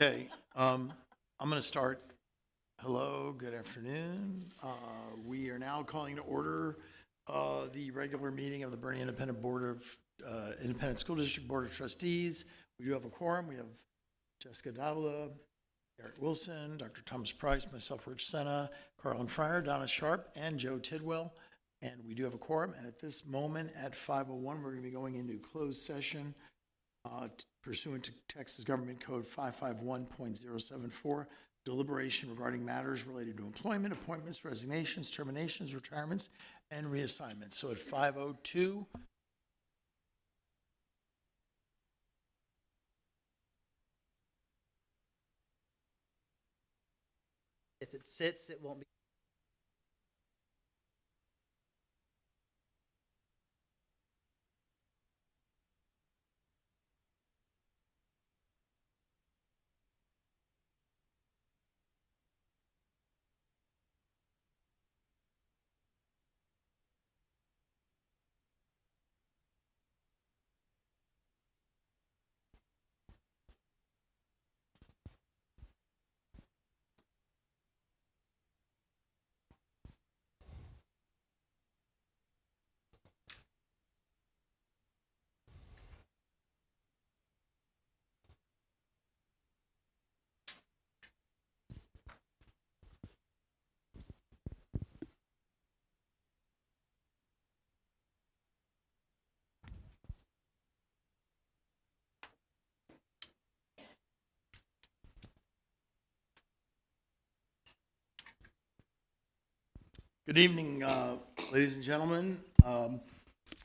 Okay, I'm going to start. Hello, good afternoon. We are now calling to order the regular meeting of the Bernie Independent School District Board of Trustees. We do have a quorum. We have Jessica Davila, Eric Wilson, Dr. Thomas Price, myself, Rich Senna, Carlin Fryer, Donna Sharp, and Joe Tidwell. And we do have a quorum. And at this moment, at 5:01, we're going to be going into closed session pursuant to Texas Government Code 551.074, deliberation regarding matters related to employment, appointments, resignations, terminations, retirements, and reassignments. So at 5:02, If it sits, it won't be. good evening, ladies and gentlemen.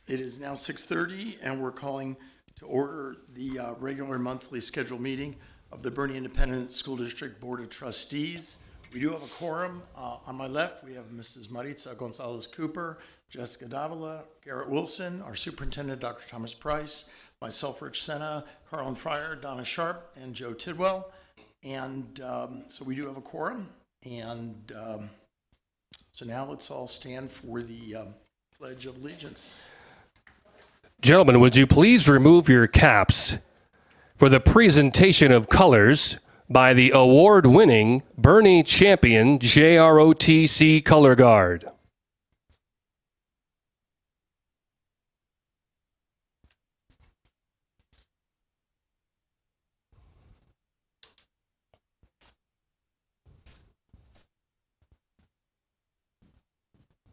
It is now 6:30, and we're calling to order the regular monthly scheduled meeting of the Bernie Independent School District Board of Trustees. We do have a quorum. On my left, we have Mrs. Maritza Gonzalez-Cooper, Jessica Davila, Garrett Wilson, our superintendent, Dr. Thomas Price, myself, Rich Senna, Carlin Fryer, Donna Sharp, and Joe Tidwell. And so we do have a quorum. And so now let's all stand for the Pledge of Allegiance. Gentlemen, would you please remove your caps for the presentation of colors by the award-winning Bernie champion JROTC Color Guard.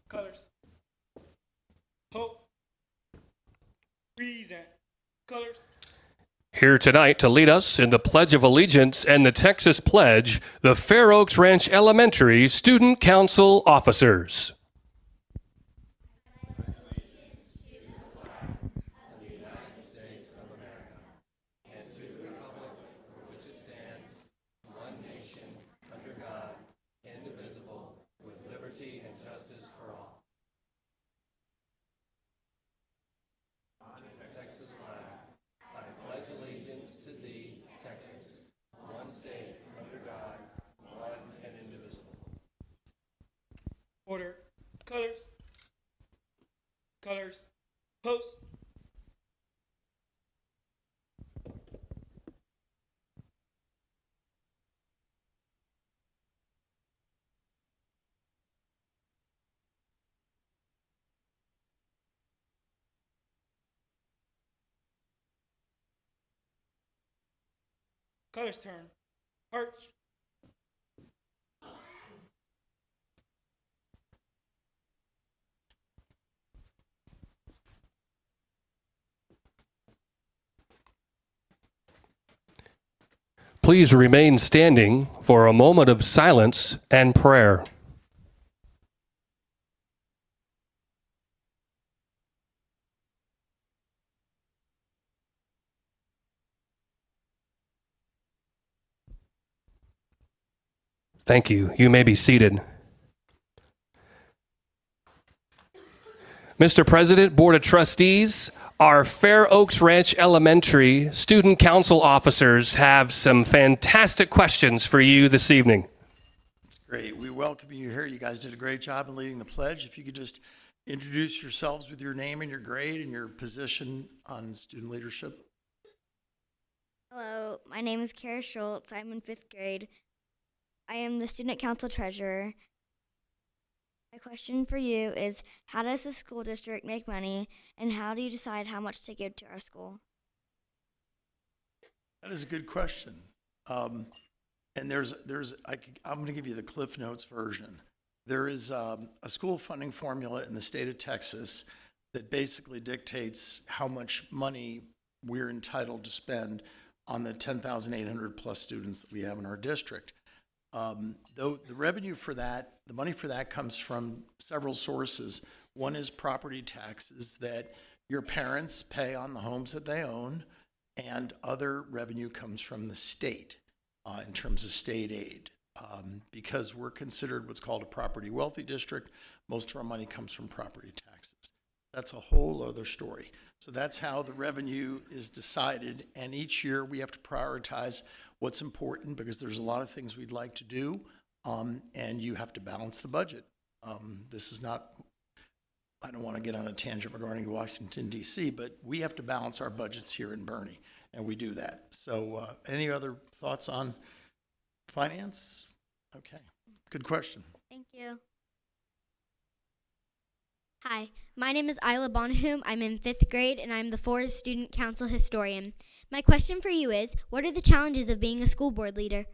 Colors. Hope. Reason. Colors. Here tonight to lead us in the Pledge of Allegiance and the Texas Pledge, the Fair Oaks Ranch Elementary Student Council officers. Order. Colors. Colors. Post. Colors turn. Arch. Please remain standing for a moment of silence and prayer. Thank you. You may be seated. Mr. President, Board of Trustees, our Fair Oaks Ranch Elementary Student Council officers have some fantastic questions for you this evening. That's great. We welcome you here. You guys did a great job in leading the pledge. If you could just introduce yourselves with your name and your grade and your position on student leadership. Hello, my name is Kara Schultz. I'm in 5th grade. I am the student council treasurer. My question for you is, how does the school district make money, and how do you decide how much to give to our school? That is a good question. And I'm going to give you the Cliff Notes version. There is a school funding formula in the state of Texas that basically dictates how much money we're entitled to spend on the 10,800 plus students that we have in our district. Though the revenue for that, the money for that comes from several sources. One is property taxes that your parents pay on the homes that they own, and other revenue comes from the state in terms of state aid. Because we're considered what's called a property wealthy district, most of our money comes from property taxes. That's a whole other story. So that's how the revenue is decided, and each year we have to prioritize what's important because there's a lot of things we'd like to do, and you have to balance the budget. This is not, I don't want to get on a tangent regarding Washington, D.C., but we have to balance our budgets here in Bernie, and we do that. So any other thoughts on finance? Okay, good question. Thank you. Hi, my name is Isla Bonhomme. I'm in 5th grade, and I'm the Forest Student Council historian. My question for you is, what are the challenges of being a school board leader?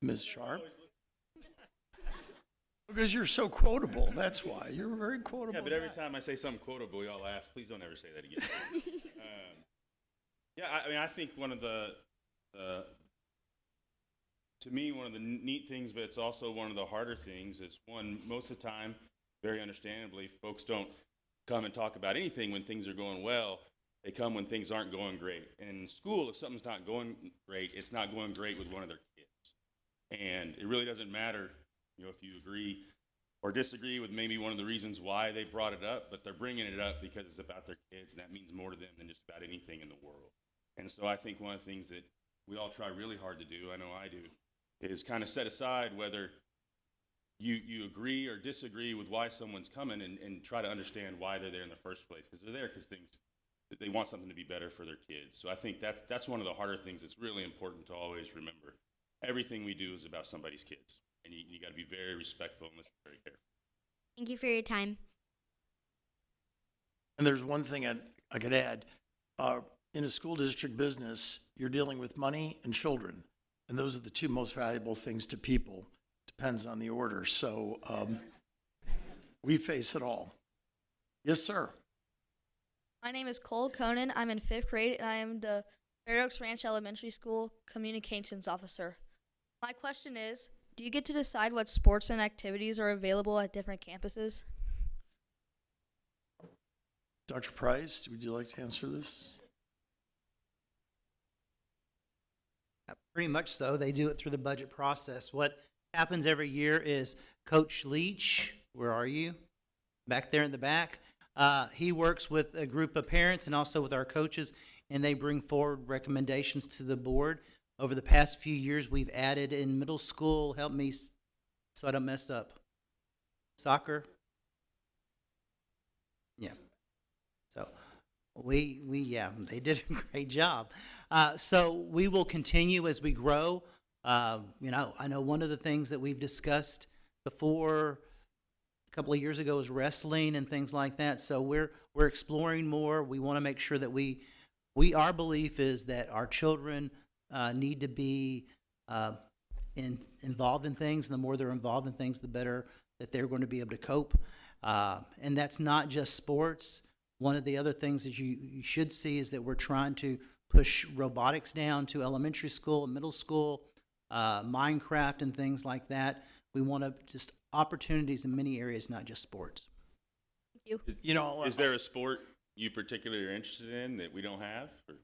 Ms. Sharp? Because you're so quotable, that's why. You're a very quotable Yeah, but every guy. time I say something quotable, we all ask, please don't ever say that again. I think one of the, to me, one of the neat things, but it's also one of the harder things is one, most of the time, very understandably, folks don't come and talk about anything when things are going well. They come when things aren't going great. And in school, if something's not going great, it's not going great with one of their kids. And it really doesn't matter, if you agree or disagree with maybe one of the reasons why they brought it up, but they're bringing it up because it's about their kids, and that means more to them than just about anything in the world. And so I think one of the things that we all try really hard to do, I know I do, is kind of set aside whether you agree or disagree with why someone's coming and try to understand why they're there in the first place, because they're there because they want something to be better for their kids. So I think that's one of the harder things that's really important to always remember. Everything we do is about somebody's kids, and you got to be very respectful and listen very carefully. Thank you for your time. And there's one thing I could add. In a school district business, you're dealing with money and children, and those are the two most valuable things to people. Depends on the order. So we face it all. Yes, sir. My name is Cole Conan. I'm in 5th grade, and I am the Fair Oaks Ranch Elementary School Communications Officer. My question is, do you get to decide what sports and activities are available at different campuses? Dr. Price, would you like to answer this? Pretty much so. They do it through the budget process. What happens every year is Coach Leach, where are you? Back there in the back. He works with a group of parents and also with our coaches, and they bring forward recommendations to the board. Over the past few years, we've added in middle school, help me so I don't mess up, soccer. Yeah. So they did a great job. So we will continue as we grow. I know one of the things that we've discussed before a couple of years ago is wrestling and things like that. So we're exploring more. We want to make sure that our belief is that our children need to be involved in things, and the more they're involved in things, the better that they're going to be able to cope. And that's not just sports. One of the other things that you should see is that we're trying to push robotics down to elementary school and middle school, Minecraft and things like that. We want to just opportunities in many areas, not just sports. Thank you. You know, Is there a sport you particularly are interested in that we don't have? Or?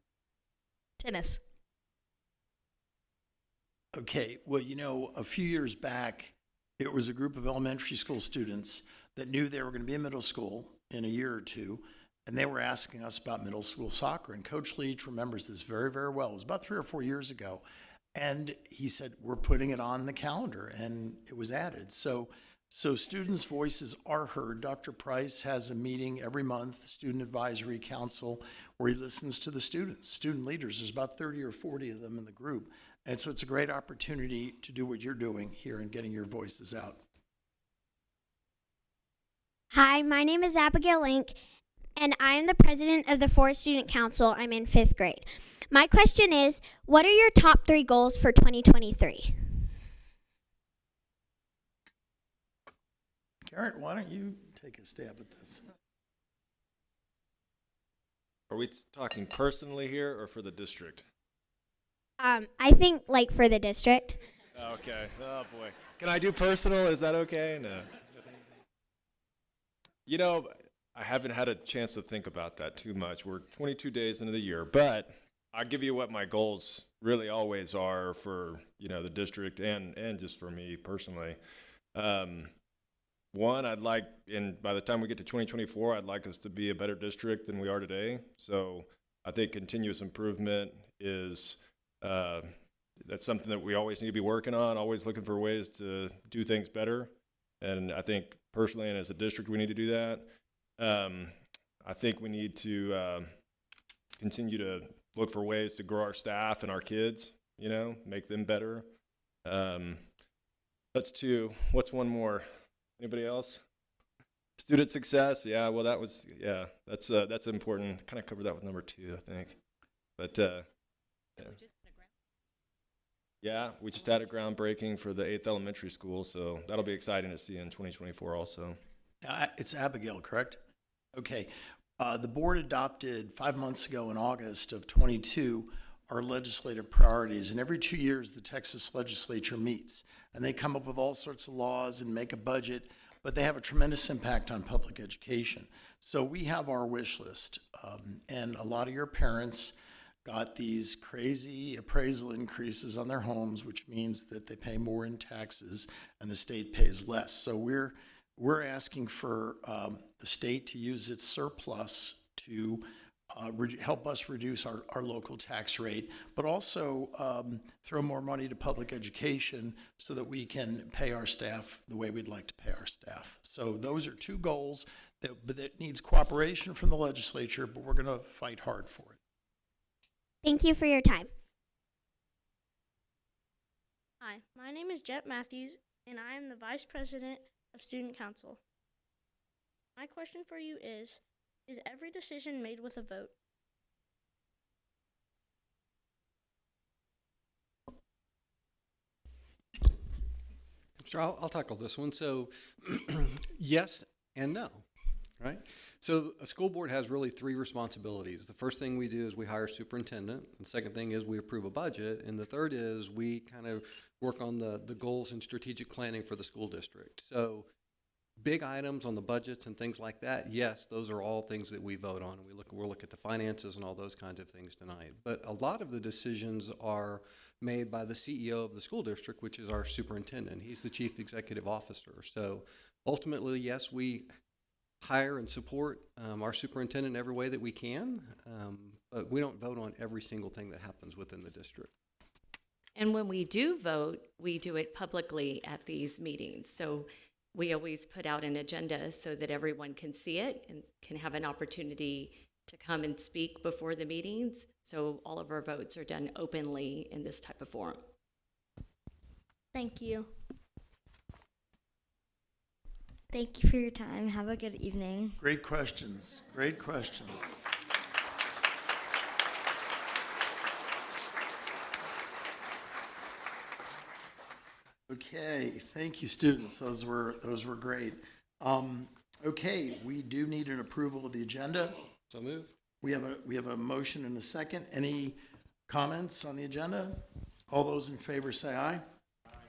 Tennis. okay, well, a few years back, it was a group of elementary school students that knew they were going to be in middle school in a year or two, and they were asking us about middle school soccer. And Coach Leach remembers this very, very well. It was about 3 or 4 years ago. And he said, we're putting it on the calendar, and it was added. So So students' voices are heard. Dr. Price has a meeting every month, Student Advisory Council, where he listens to the students, student leaders. There's about 30 or 40 of them in the group. And so it's a great opportunity to do what you're doing here and getting your voices out. Hi, my name is Abigail Link, and I am the president of the Forest Student Council. I'm in 5th grade. My question is, what are your top 3 goals for 2023? Garrett, why don't you take a stab at this? Are we talking personally here or for the district? I think like for the district. Okay. Oh boy. Can I do personal? Is that okay? No. You know, I haven't had a chance to think about that too much. We're 22 days into the year, but I'll give you what my goals really always are for, you know, the district and just for me personally. One, I'd like, and by the time we get to 2024, I'd like us to be a better district than we are today. So I think continuous improvement is, that's something that we always need to be working on, always looking for ways to do things better. And I think personally and as a district, we need to do that. I think we need to continue to look for ways to grow our staff and our kids, you know, make them better. That's 2. What's one more? Anybody else? Student success. Yeah, well, that's important. Kind of covered that with number 2, I think. But yeah, we just had a groundbreaking for the 8th elementary school, so that'll be exciting to see in 2024 also. It's Abigail, correct? Okay. The board adopted 5 months ago in August of 22 our legislative priorities, and every 2 years the Texas legislature meets, and they come up with all sorts of laws and make a budget, but they have a tremendous impact on public education. So we have our wish list, and a lot of your parents got these crazy appraisal increases on their homes, which means that they pay more in taxes and the state pays less. So we're asking for the state to use its surplus to help us reduce our local tax rate, but also throw more money to public education so that we can pay our staff the way we'd like to pay our staff. So those are 2 goals that needs cooperation from the legislature, but we're going to fight hard for it. Thank you for your time. Hi, my name is Jet Matthews, and I am the Vice President of Student Council. My question for you is every decision made with a vote? Sure, I'll tackle this one. So yes and no, right? So a school board has really 3 responsibilities. The first thing we do is we hire a superintendent. The second thing is we approve a budget. And the third is we kind of work on the goals and strategic planning for the school district. So big items on the budgets and things like that, yes, those are all things that we vote on. And we'll look at the finances and all those kinds of things tonight. But a lot of the decisions are made by the CEO of the school district, which is our superintendent. He's the chief executive officer. So ultimately, yes, we hire and support our superintendent in every way that we can, but we don't vote on every single thing that happens within the district. And when we do vote, we do it publicly at these meetings. So we always put out an agenda so that everyone can see it and can have an opportunity to come and speak before the meetings. So all of our votes are done openly in this type of forum. Thank you. Thank you for your time. Have a good evening. Great questions. Great questions. Okay, thank you, students. Those were great. Okay, we do need an approval of the agenda. So move. We have a motion and a second. Any comments on the agenda? All those in favor say aye.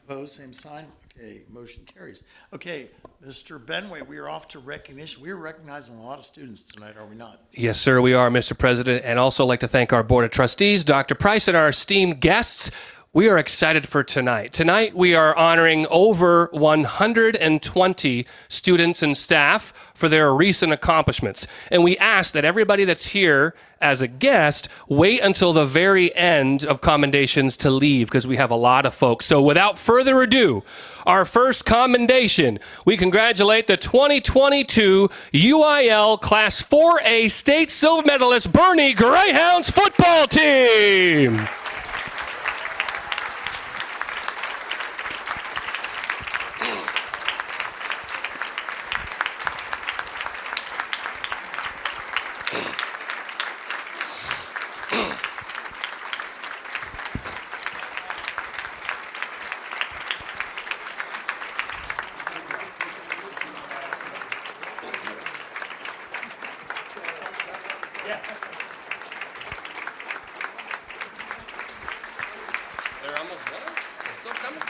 Opposed, same sign. Okay, motion carries. Okay, Mr. Benway, we are off to recognition. We are recognizing a lot of students tonight, are we not? Yes, sir, we are, Mr. President, and also like to thank our Board of Trustees, Dr. Price, and our esteemed guests. we are excited for tonight. Tonight, we are honoring over 120 students and staff for their recent accomplishments. And we ask that everybody that's here as a guest wait until the very end of commendations to leave, because we have a lot of folks. So without further ado, our first commendation, we congratulate the 2022 UIL Class 4A State Silver Medalist Bernie Greyhounds football team. They're almost done. They're still coming.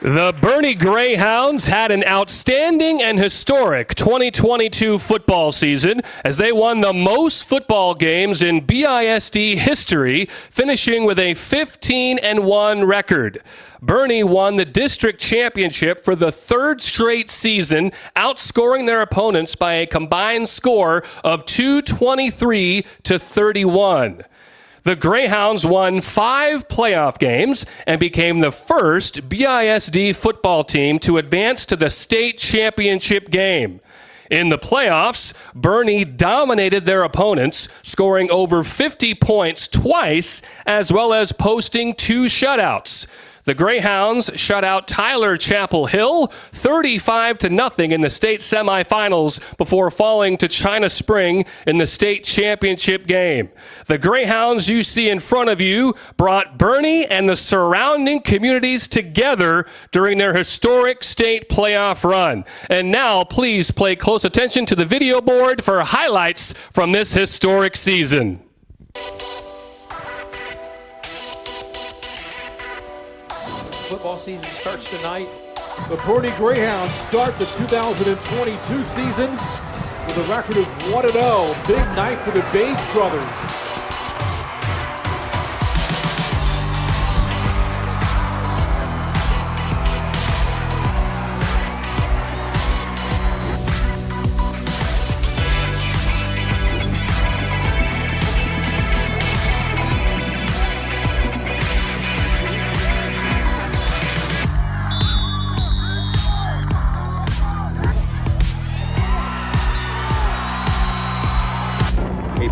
The Bernie Greyhounds had an outstanding and historic 2022 football season as they won the most football games in BISD history, finishing with a 15-1 record. Bernie won the district championship for the third straight season, outscoring their opponents by a combined score of 223-31. The Greyhounds won 5 playoff games and became the first BISD football team to advance to the state championship game. In the playoffs, Bernie dominated their opponents, scoring over 50 points twice, as well as posting 2 shutouts. The Greyhounds shut out Tyler Chapel Hill 35-0 in the state semifinals before falling to China Spring in the state championship game. The Greyhounds you see in front of you brought Bernie and the surrounding communities together during their historic state playoff run. And now please pay close attention to the video board for highlights from this historic season. Football season starts tonight. The Bernie Greyhounds start the 2022 season with a record of 1-0. Big night for the Bays brothers.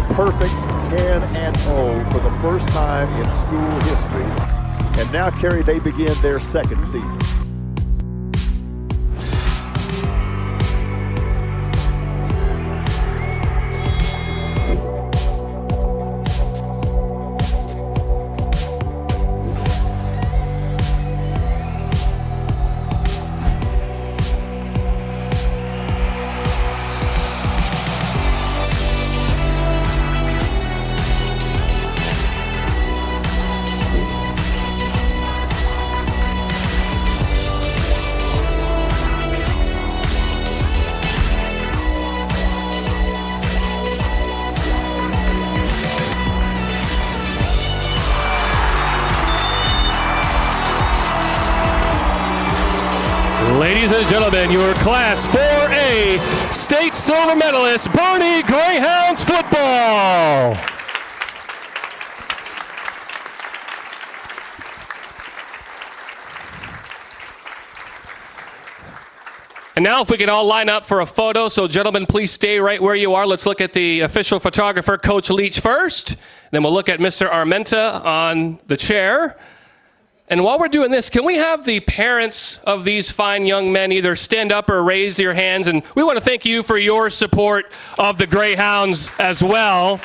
Perfect 10-0 for the first time in school history. And now, Kerry, they begin their second season. Ladies and gentlemen, your Class 4A State Silver Medalist, Bernie Greyhounds football. And now if we can all line up for a photo. So gentlemen, please stay right where you are. Let's look at the official photographer, Coach Leach, first. Then we'll look at Mr. Armenta on the chair. And while we're doing this, can we have the parents of these fine young men either stand up or raise your hands? And we want to thank you for your support of the Greyhounds as well.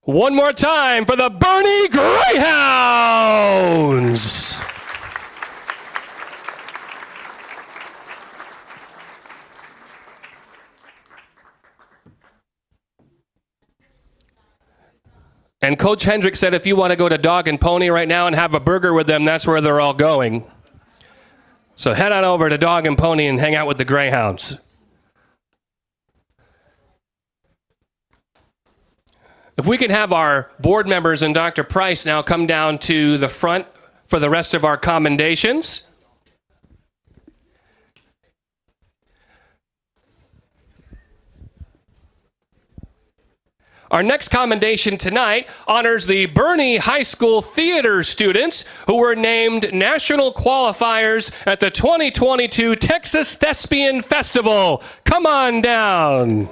One more time for the Bernie Greyhounds. And Coach Hendrick said if you want to go to Dog and Pony right now and have a burger with them, that's where they're all going. So head on over to Dog and Pony and hang out with the Greyhounds. If we can have our board members and Dr. Price now come down to the front for the rest of our commendations. Our next commendation tonight honors the Bernie High School theater students who were named national qualifiers at the 2022 Texas Thespian Festival. Come on down.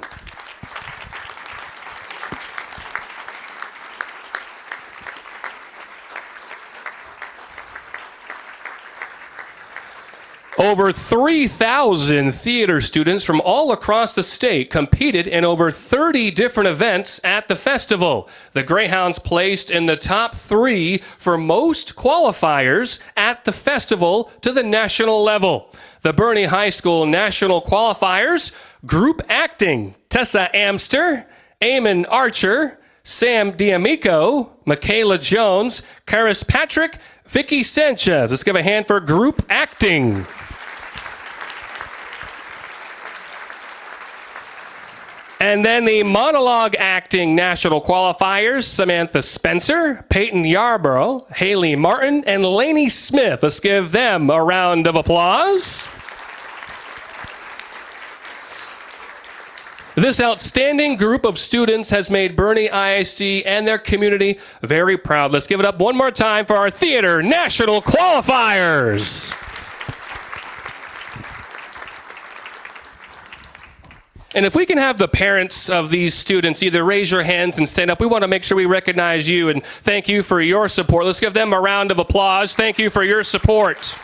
Over 3,000 theater students from all across the state competed in over 30 different events at the festival. The Greyhounds placed in the top 3 for most qualifiers at the festival to the national level. The Bernie High School national qualifiers: group acting, Tessa Amster, Eamon Archer, Sam D'Amico, Michaela Jones, Karis Patrick, Vicky Sanchez. Let's give a hand for group acting. And then the monologue acting national qualifiers: Samantha Spencer, Peyton Yarborough, Haley Martin, and Lainey Smith. Let's give them a round of applause. This outstanding group of students has made Bernie ISD and their community very proud. Let's give it up one more time for our theater national qualifiers. And if we can have the parents of these students either raise your hands and stand up, we want to make sure we recognize you and thank you for your support. Let's give them a round of applause. Thank you for your support.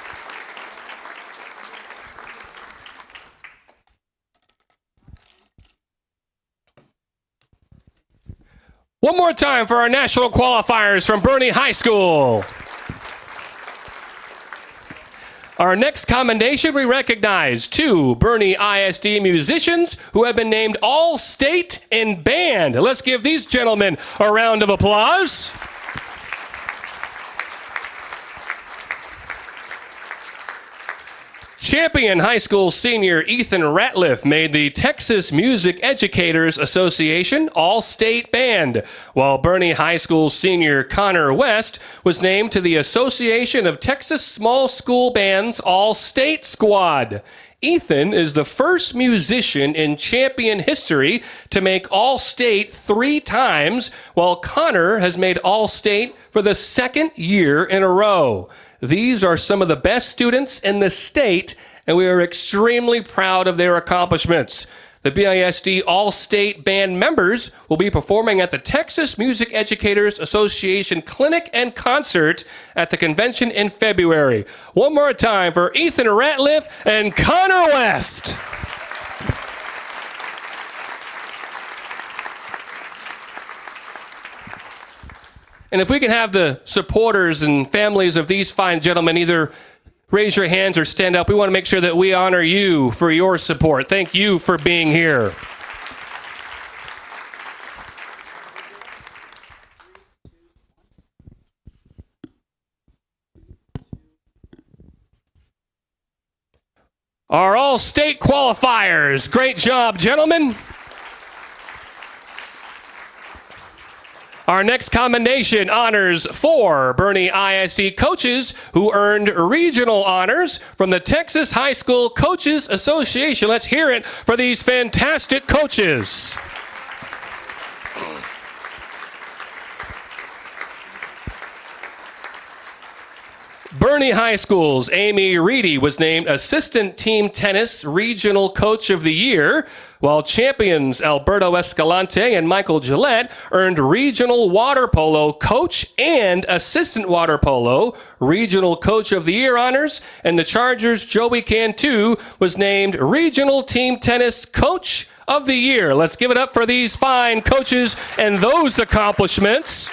One more time for our national qualifiers from Bernie High School. Our next commendation, we recognize 2 Bernie ISD musicians who have been named All-State in Band. Let's give these gentlemen a round of applause. Champion High School senior Ethan Ratliff made the Texas Music Educators Association All-State Band, while Bernie High School senior Connor West was named to the Association of Texas Small School Bands All-State Squad. Ethan is the first musician in Champion history to make All-State 3 times, while Connor has made All-State for the 2nd year in a row. These are some of the best students in the state, and we are extremely proud of their accomplishments. The BISD All-State Band members will be performing at the Texas Music Educators Association Clinic and Concert at the convention in February. One more time for Ethan Ratliff and Connor West. And if we can have the supporters and families of these fine gentlemen either raise your hands or stand up, we want to make sure that we honor you for your support. Thank you for being here. Our all-state qualifiers. Great job, gentlemen. Our next commendation honors 4 Bernie ISD coaches who earned regional honors from the Texas High School Coaches Association. Let's hear it for these fantastic coaches. Bernie High School's Amy Reedy was named Assistant Team Tennis Regional Coach of the Year, while champions Alberto Escalante and Michael Gillette earned Regional Water Polo Coach and Assistant Water Polo Regional Coach of the Year honors, and the Chargers' Joey Cantu was named Regional Team Tennis Coach of the Year. Let's give it up for these fine coaches and those accomplishments.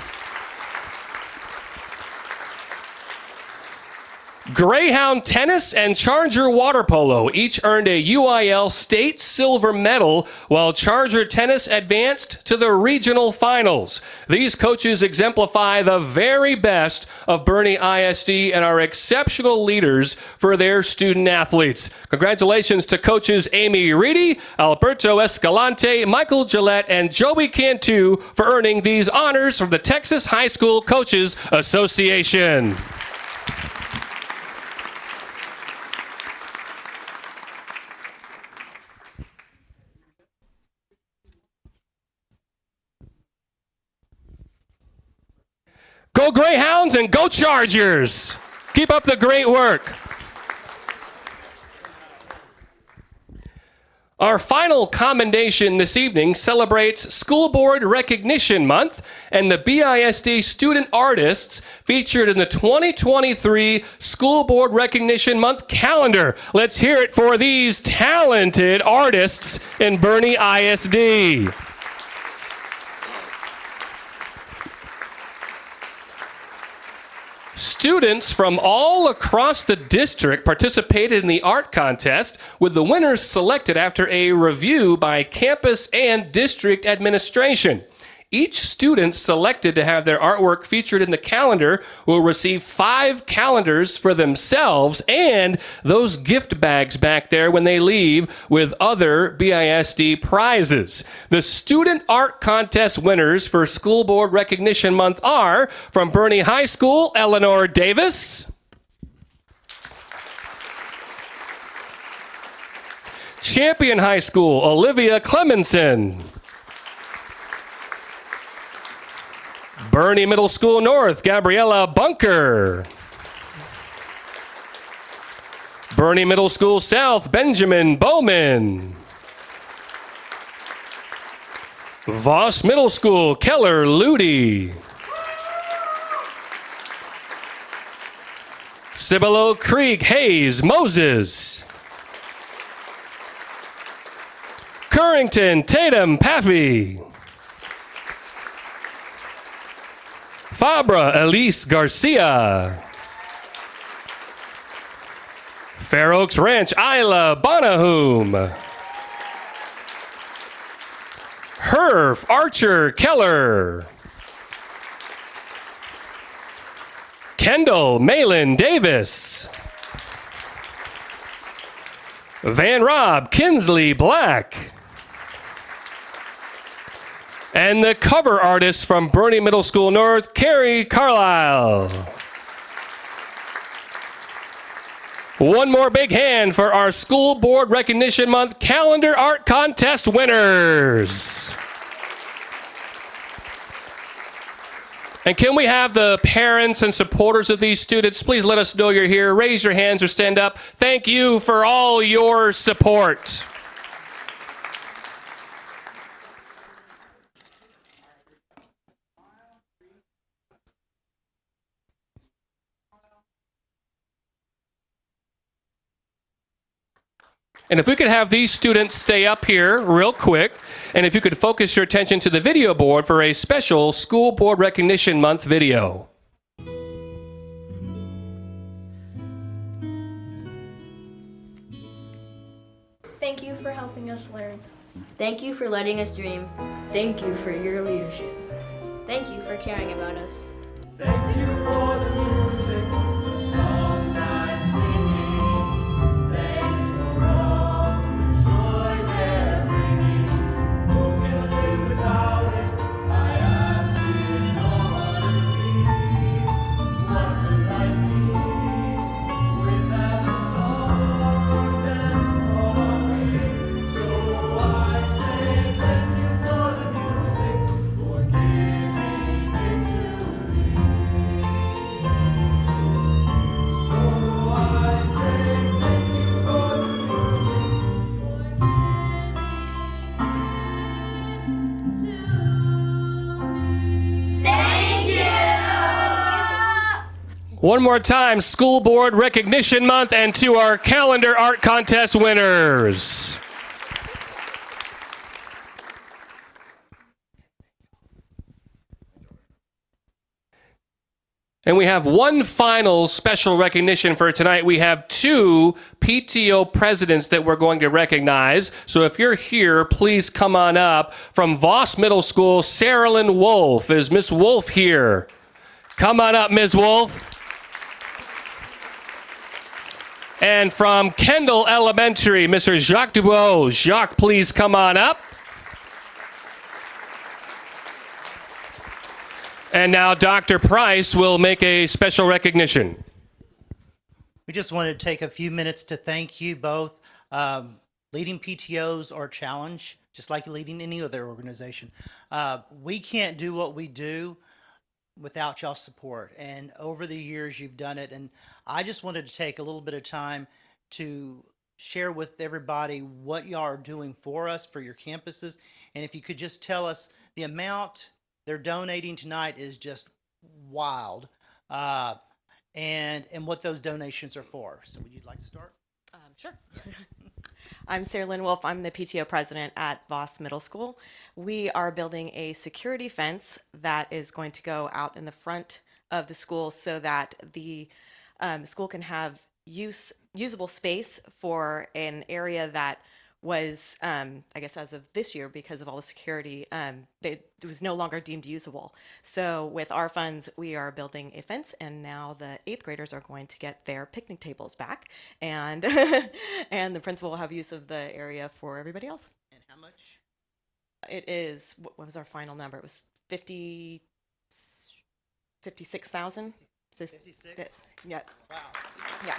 Greyhound tennis and Charger water polo each earned a UIL state silver medal, while Charger tennis advanced to the regional finals. These coaches exemplify the very best of Bernie ISD and are exceptional leaders for their student athletes. Congratulations to coaches Amy Reedy, Alberto Escalante, Michael Gillette, and Joey Cantu for earning these honors from the Texas High School Coaches Association. Go Greyhounds and go Chargers. Keep up the great work. Our final commendation this evening celebrates School Board Recognition Month and the BISD student artists featured in the 2023 School Board Recognition Month calendar. Let's hear it for these talented artists in Bernie ISD. Students from all across the district participated in the art contest, with the winners selected after a review by campus and district administration. Each student selected to have their artwork featured in the calendar will receive 5 calendars for themselves and those gift bags back there when they leave with other BISD prizes. The student art contest winners for School Board Recognition Month are from Bernie High School, Eleanor Davis. Champion High School, Olivia Clemenson. Bernie Middle School North, Gabriella Bunker. Bernie Middle School South, Benjamin Bowman. Voss Middle School, Keller Ludy. Cibolo Creek, Hayes Moses. Currington, Tatum Paffey. Fabra Elise Garcia. Fair Oaks Ranch, Isla Bonahum. Herf Archer Keller. Kendall Malin Davis. Van Rob Kinsley Black. And the cover artist from Bernie Middle School North, Carrie Carlisle. One more big hand for our School Board Recognition Month calendar art contest winners. And can we have the parents and supporters of these students please let us know you're here. Raise your hands or stand up. Thank you for all your support. And if we could have these students stay up here real quick, and if you could focus your attention to the video board for a special School Board Recognition Month video. Thank you for helping us learn. Thank you for letting us dream. Thank you for your leadership. Thank you for caring about us. Thank you for the music, the songs I'm singing. Thanks for all the joy they're bringing. Who can live without it? I ask in all honesty. What will life be without a song or dance for me? So I say thank you for the music, for giving it to me. So I say thank you for the music, for giving it to me. Thank you! One more time, School Board Recognition Month, and to our calendar art contest winners. And we have one final special recognition for tonight. We have 2 PTO presidents that we're going to recognize. So if you're here, please come on up. From Voss Middle School, Sarah Lynn Wolf. Is Miss Wolf here? Come on up, Ms. Wolf. And from Kendall Elementary, Mr. Jacques Dubois. Jacques, please come on up. And now Dr. Price will make a special recognition. We just wanted to take a few minutes to thank you both. Leading PTOs are a challenge, just like leading any other organization. We can't do what we do without y'all's support. And over the years, you've done it. And I just wanted to take a little bit of time to share with everybody what y'all are doing for us, for your campuses. And if you could just tell us the amount they're donating tonight is just wild. And what those donations are for. So would you like to start? Sure. I'm Sarah Lynn Wolf. I'm the PTO president at Voss Middle School. We are building a security fence that is going to go out in the front of the school so that the school can have usable space for an area that was, I guess as of this year, because of all the security, it was no longer deemed usable. So with our funds, we are building a fence, and now the 8th graders are going to get their picnic tables back, and and the principal will have use of the area for everybody else. And how much? It is, what was our final number? It was 56,000? 56? Yeah. Wow. Yes.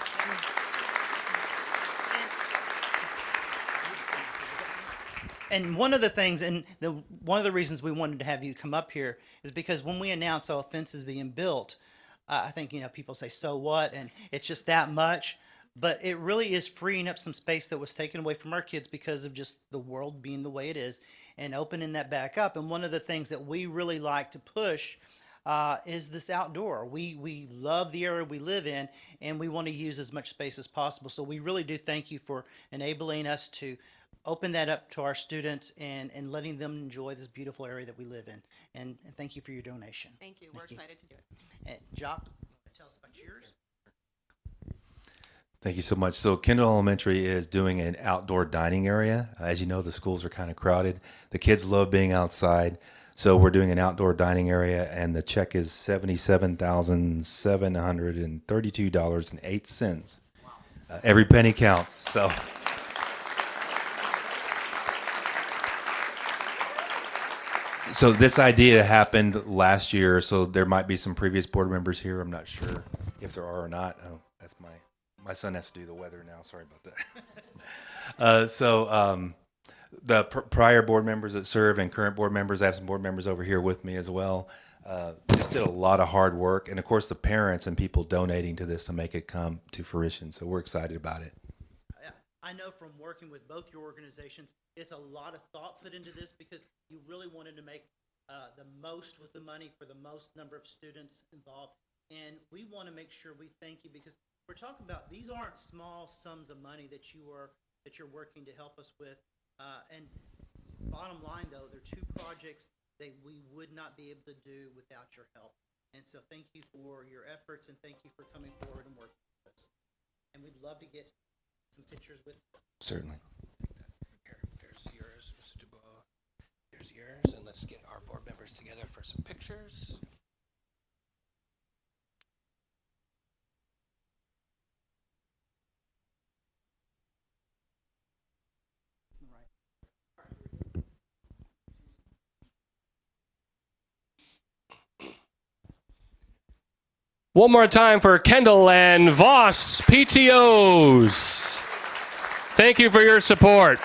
And one of the things, and one of the reasons we wanted to have you come up here is because when we announce our fence is being built, I think, people say, so what? And it's just that much. But it really is freeing up some space that was taken away from our kids because of just the world being the way it is and opening that back up. And one of the things that we really like to push is this outdoor. We love the area we live in, and we want to use as much space as possible. So we really do thank you for enabling us to open that up to our students and letting them enjoy this beautiful area that we live in. And thank you for your donation. Thank you. We're excited to do it. And Jock, tell us about yours. Thank you so much. So Kendall Elementary is doing an outdoor dining area. As you know, the schools are kind of crowded. The kids love being outside. So we're doing an outdoor dining area, and the check is $77,732.08. Every penny counts. So this idea happened last year, so there might be some previous board members here. I'm not sure if there are or not. Oh, that's my son has to do the weather now. Sorry about that. The prior board members that serve and current board members, I have some board members over here with me as well, just did a lot of hard work. And of course, the parents and people donating to this to make it come to fruition. So we're excited about it. I know from working with both your organizations, it's a lot of thought put into this because you really wanted to make the most with the money for the most number of students involved. And we want to make sure we thank you because we're talking about these aren't small sums of money that you're working to help us with. And bottom line, though, there are 2 projects that we would not be able to do without your help. And so thank you for your efforts and thank you for coming forward and working with us. And we'd love to get some pictures with you. Certainly. There's yours, Mr. Dubois. There's yours, and let's get our board members together for some pictures. One more time for Kendall and Voss PTOs. Thank you for your support.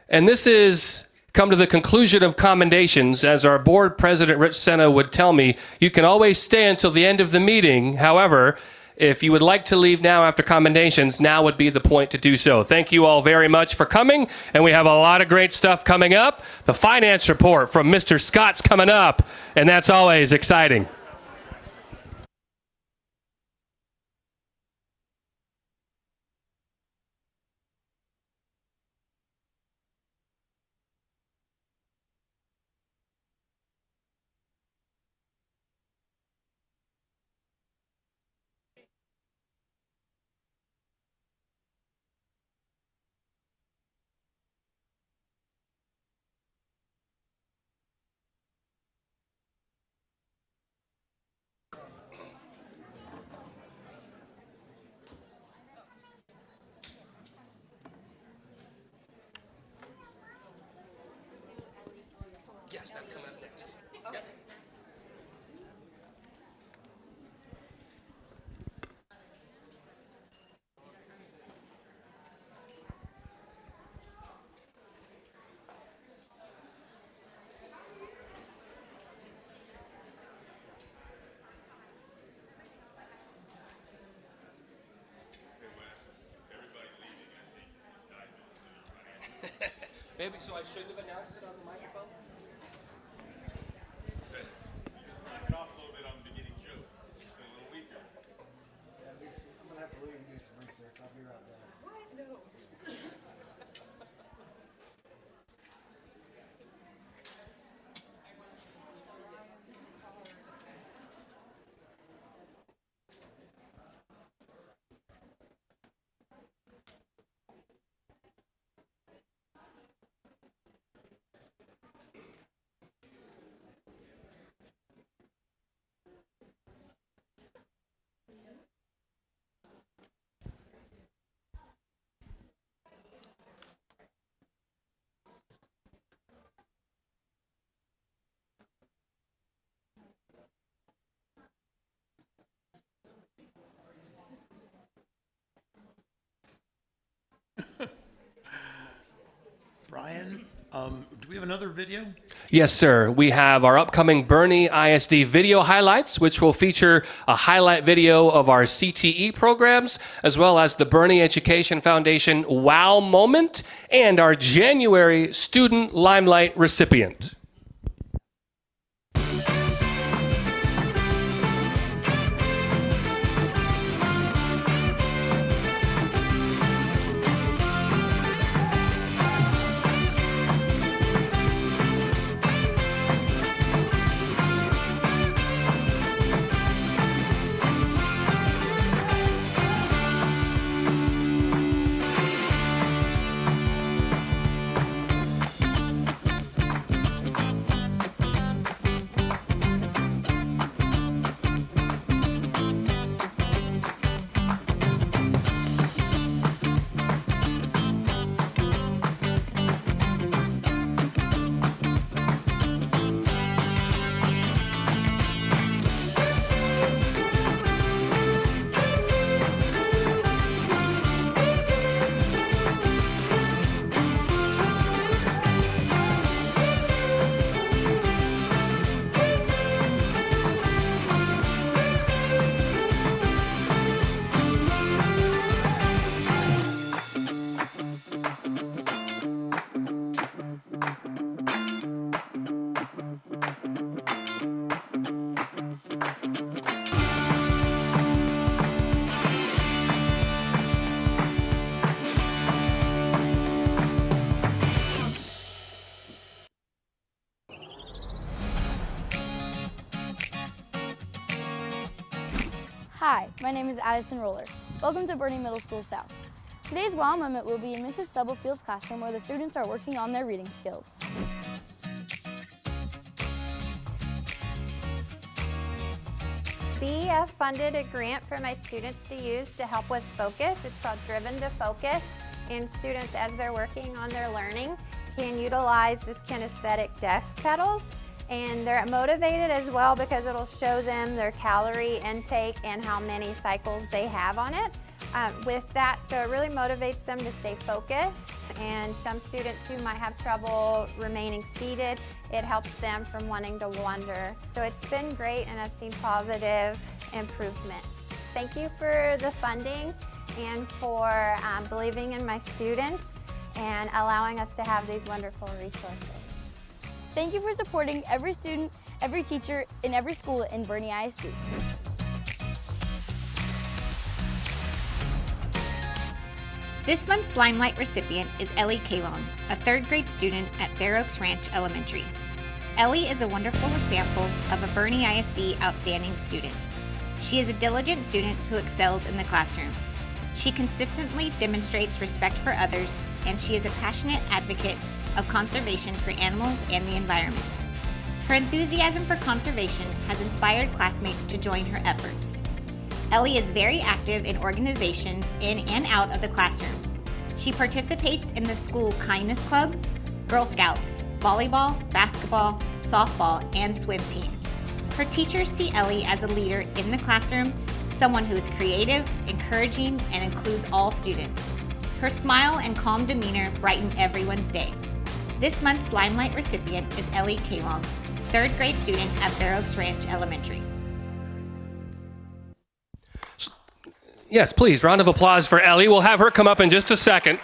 And this is come to the conclusion of commendations. As our board president, Rich Senna, would tell me, you can always stay until the end of the meeting. However, if you would like to leave now after commendations, now would be the point to do so. Thank you all very much for coming, and we have a lot of great stuff coming up. The finance report from Mr. Scott's coming up, and that's always exciting. maybe so I shouldn't have announced it on the microphone? Knock it off a little bit on the beginning joke. It's been a little weaker. I'm gonna have to leave and do some research. I'll be right back. Brian, do we have another video? Yes, sir. We have our upcoming Bernie ISD video highlights, which will feature a highlight video of our CTE programs, as well as the Bernie Education Foundation Wow Moment and our January Student Limelight recipient. Hi, my name is Addison Roller. Welcome to Bernie Middle School South. Today's wow moment will be in Mrs. Stubblefield's classroom where the students are working on their reading skills. BEF funded a grant for my students to use to help with focus. It's called Driven to Focus, and students, as they're working on their learning, can utilize this kinesthetic desk pedals, and they're motivated as well because it'll show them their calorie intake and how many cycles they have on it. With that, so it really motivates them to stay focused, and some students who might have trouble remaining seated, it helps them from wanting to wander. So it's been great, and I've seen positive improvement. Thank you for the funding and for believing in my students and allowing us to have these wonderful resources. Thank you for supporting every student, every teacher, in every school in Bernie ISD. This month's Limelight recipient is Ellie Kalong, a third grade student at Fair Oaks Ranch Elementary. Ellie is a wonderful example of a Bernie ISD outstanding student. She is a diligent student who excels in the classroom. She consistently demonstrates respect for others, and she is a passionate advocate of conservation for animals and the environment. Her enthusiasm for conservation has inspired classmates to join her efforts. Ellie is very active in organizations in and out of the classroom. She participates in the school Kindness Club, Girl Scouts, volleyball, basketball, softball, and swim team. Her teachers see Ellie as a leader in the classroom, someone who is creative, encouraging, and includes all students. Her smile and calm demeanor brighten everyone's day. This month's Limelight recipient is Ellie Kalong, third grade student at Fair Oaks Ranch Elementary. Yes, please, round of applause for Ellie. We'll have her come up in just a second.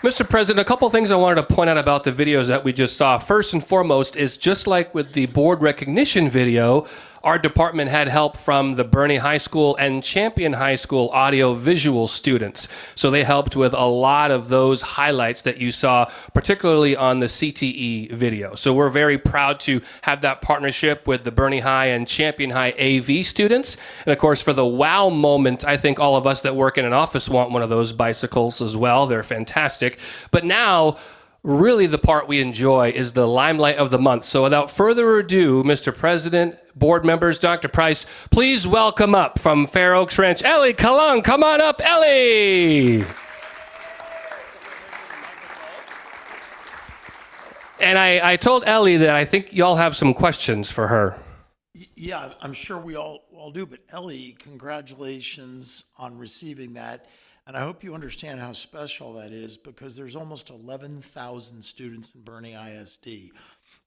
Mr. President, a couple things I wanted to point out about the videos that we just saw. First and foremost is just like with the board recognition video, our department had help from the Bernie High School and Champion High School audio-visual students. So they helped with a lot of those highlights that you saw, particularly on the CTE video. So we're very proud to have that partnership with the Bernie High and Champion High AV students. And of course, for the wow moment, I think all of us that work in an office want one of those bicycles as well. They're fantastic. But now, really the part we enjoy is the limelight of the month. So without further ado, Mr. President, board members, Dr. Price, please welcome up from Fair Oaks Ranch, Ellie Kalung. Come on up, Ellie. And I told Ellie that I think y'all have some questions for her. Yeah, I'm sure we all do, but Ellie, congratulations on receiving that. And I hope you understand how special that is, because there's almost 11,000 students in Bernie ISD.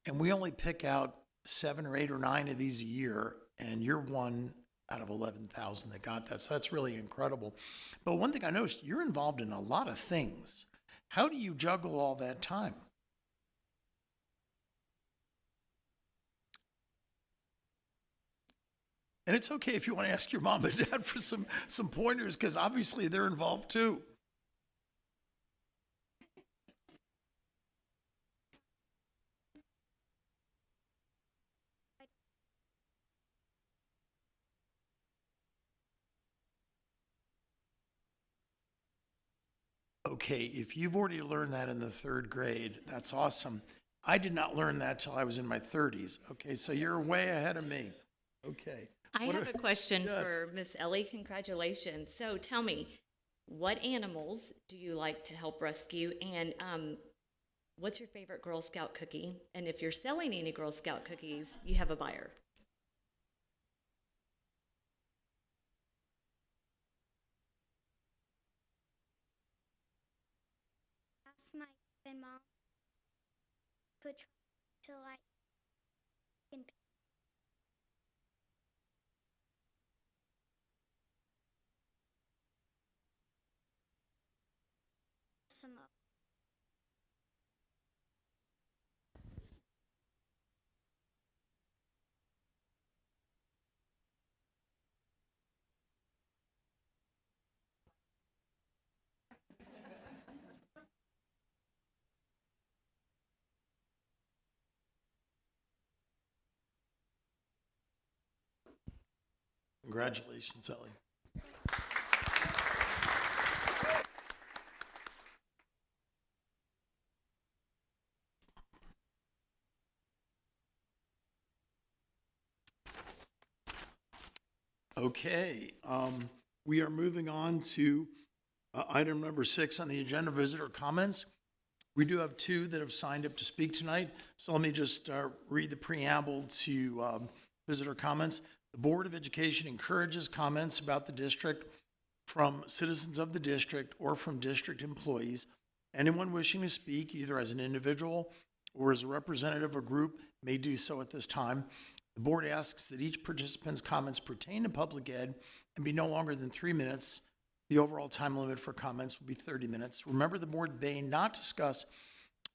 And we only pick out 7 or 8 or 9 of these a year, and you're one out of 11,000 that got that. So that's really incredible. But one thing I noticed, you're involved in a lot of things. How do you juggle all that time? And it's okay if you want to ask your mom and dad for some pointers, because obviously they're involved too. Okay, if you've already learned that in the 3rd grade, that's awesome. I did not learn that till I was in my 30s. Okay, so you're way ahead of me. Okay. I have a question Yes. for Miss Ellie. Congratulations. So tell me, what animals do you like to help rescue? And what's your favorite Girl Scout cookie? And if you're selling any Girl Scout cookies, you have a buyer. Ask my mom could try to like can some up. Congratulations, Ellie. Okay, we are moving on to item number 6 on the agenda, visitor comments. We do have 2 that have signed up to speak tonight, so let me just read the preamble to visitor comments. The Board of Education encourages comments about the district from citizens of the district or from district employees. Anyone wishing to speak, either as an individual or as a representative of a group, may do so at this time. The board asks that each participant's comments pertain to public ed and be no longer than 3 minutes. The overall time limit for comments will be 30 minutes. Remember, the board may not discuss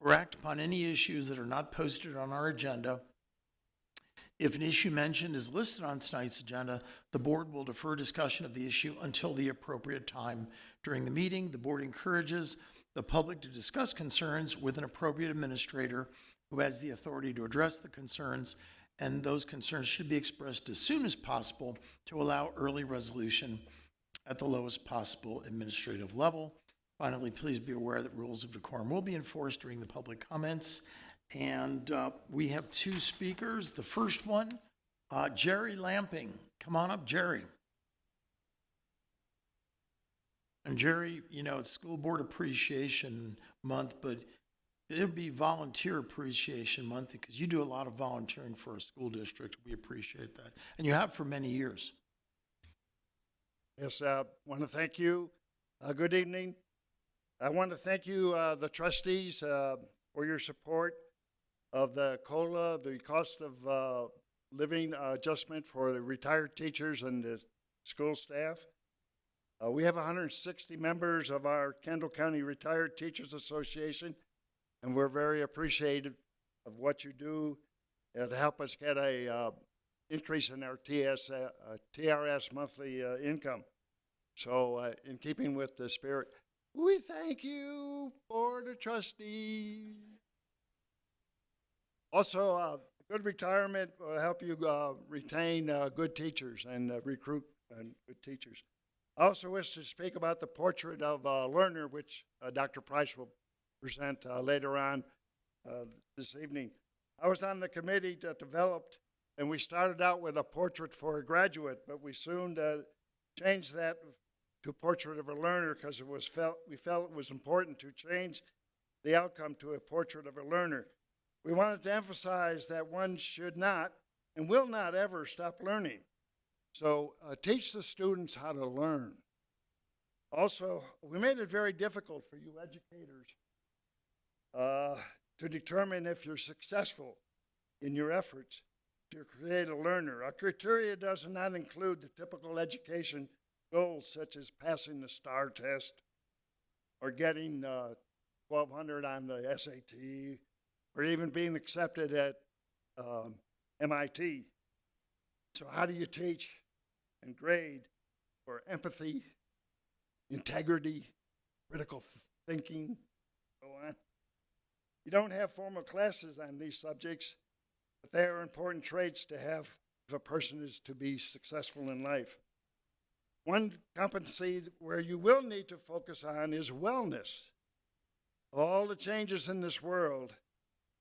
or act upon any issues that are not posted on our agenda. If an issue mentioned is listed on tonight's agenda, the board will defer discussion of the issue until the appropriate time during the meeting. The board encourages the public to discuss concerns with an appropriate administrator who has the authority to address the concerns, and those concerns should be expressed as soon as possible to allow early resolution at the lowest possible administrative level. Finally, please be aware that rules of decorum will be enforced during the public comments. And we have 2 speakers. The first one, Jerry Lamping. Come on up, Jerry. And Jerry, you know, it's School Board Appreciation Month, but it'll be Volunteer Appreciation Month because you do a lot of volunteering for a school district. We appreciate that. And you have for many years. Yes, I want to thank you. Good evening. I want to thank you, the trustees, for your support of the COLA, the cost of living adjustment for the retired teachers and the school staff. We have 160 members of our Kendall County Retired Teachers Association, and we're very appreciative of what you do to help us get a increase in our TRS monthly income. So in keeping with the spirit, we thank you, Board of Trustees. Also, good retirement will help you retain good teachers and recruit good teachers. I also wish to speak about the portrait of a learner, which Dr. Price will present later on this evening. I was on the committee that developed, and we started out with a portrait for a graduate, but we soon changed that to portrait of a learner because we felt it was important to change the outcome to a portrait of a learner. We wanted to emphasize that one should not and will not ever stop learning. So teach the students how to learn. Also, we made it very difficult for you educators to determine if you're successful in your efforts to create a learner. Our criteria does not include the typical education goals such as passing the STAR test or getting 1200 on the SAT or even being accepted at MIT. So how do you teach and grade for empathy, integrity, critical thinking, so on? You don't have formal classes on these subjects, but they are important traits to have if a person is to be successful in life. One competency where you will need to focus on is wellness. Of all the changes in this world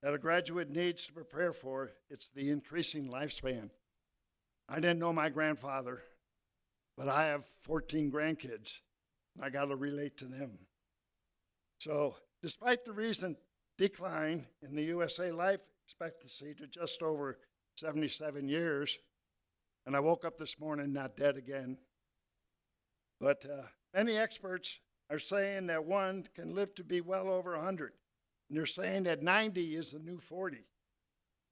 that a graduate needs to prepare for, it's the increasing lifespan. I didn't know my grandfather, but I have 14 grandkids. I got to relate to them. So despite the recent decline in the USA life expectancy to just over 77 years, and I woke up this morning not dead again, but many experts are saying that one can live to be well over 100. And they're saying that 90 is the new 40.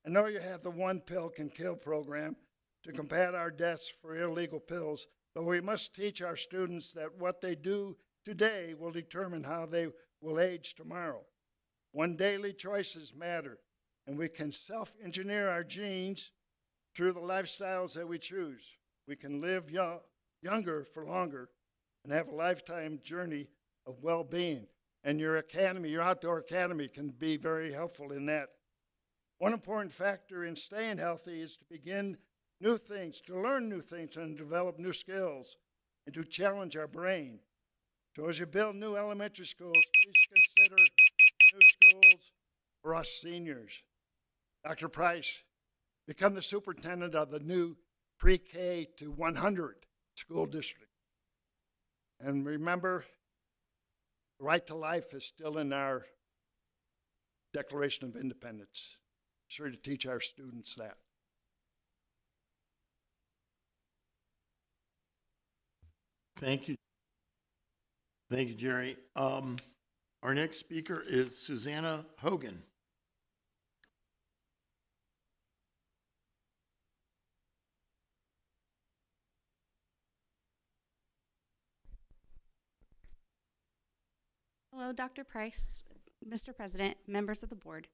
I know you have the One Pill Can Kill program to combat our deaths for illegal pills, but we must teach our students that what they do today will determine how they will age tomorrow. One daily choices matter, and we can self-engineer our genes through the lifestyles that we choose. We can live younger for longer and have a lifetime journey of well-being. And your academy, your outdoor academy, can be very helpful in that. One important factor in staying healthy is to begin new things, to learn new things and develop new skills, and to challenge our brain. So as you build new elementary schools, please consider new schools for us seniors. Dr. Price, become the superintendent of the new pre-K to 100 school district. And remember, the right to life is still in our Declaration of Independence. Sure to teach our students that. Thank you. Thank you, Jerry. Our next speaker is Susanna Hogan. Hello, Dr. Price, Mr. President, members of the board.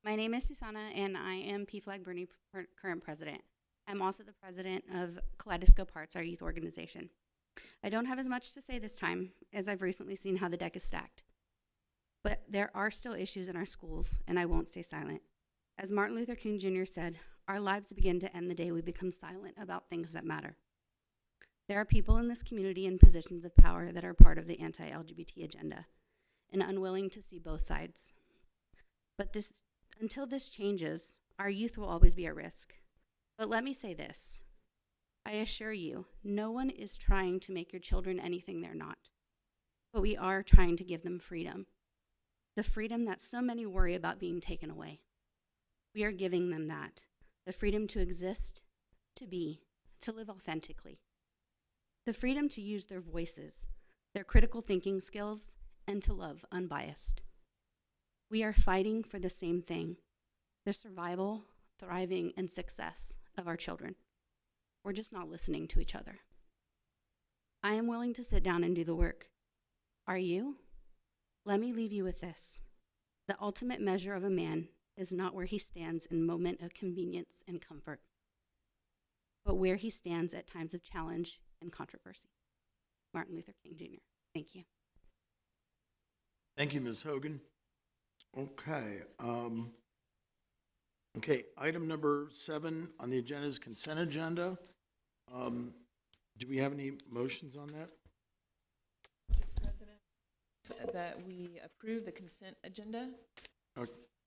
My name is Susanna, and I am PFLAG Bernie current president. I'm also the president of Kaleidoscope Hearts, our youth organization. I don't have as much to say this time, as I've recently seen how the deck is stacked. But there are still issues in our schools, and I won't stay silent. As Martin Luther King Jr. said, our lives begin to end the day we become silent about things that matter. There are people in this community in positions of power that are part of the anti-LGBT agenda and unwilling to see both sides. But until this changes, our youth will always be at risk. But let me say this. I assure you, no one is trying to make your children anything they're not. But we are trying to give them freedom. The freedom that so many worry about being taken away. We are giving them that. The freedom to exist, to be, to live authentically. The freedom to use their voices, their critical thinking skills, and to love unbiased. We are fighting for the same thing, the survival, thriving, and success of our children. We're just not listening to each other. I am willing to sit down and do the work. Are you? Let me leave you with this. The ultimate measure of a man is not where he stands in moment of convenience and comfort, but where he stands at times of challenge and controversy. Martin Luther King Jr. Thank you. Thank you, Ms. Hogan. Okay. Okay, item number 7 on the agenda is consent agenda. Do we have any motions on that? President, that we approve the consent agenda.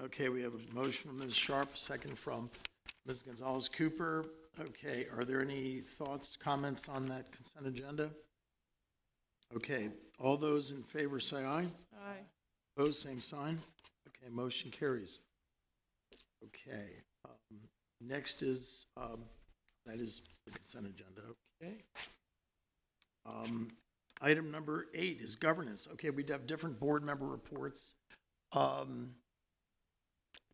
Okay, we have a motion from Ms. Sharp, a second from Ms. Gonzalez Cooper. Okay, are there any thoughts, comments on that consent agenda? Okay, all those in favor say aye. Aye. Opposed, same sign. Okay, motion carries. Okay, next is, that is the consent agenda, okay. Item number 8 is governance. Okay, we have different board member reports.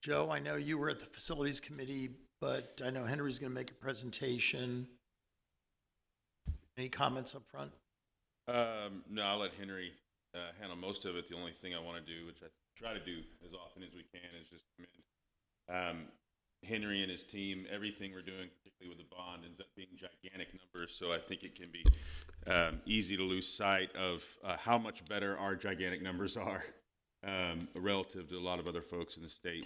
Joe, I know you were at the facilities committee, but I know Henry's going to make a presentation. Any comments up front? No, I'll let Henry handle most of it. The only thing I want to do, which I try to do as often as we can, is just commend Henry and his team. Everything we're doing, particularly with the bond, ends up being gigantic numbers. So I think it can be easy to lose sight of how much better our gigantic numbers are relative to a lot of other folks in the state.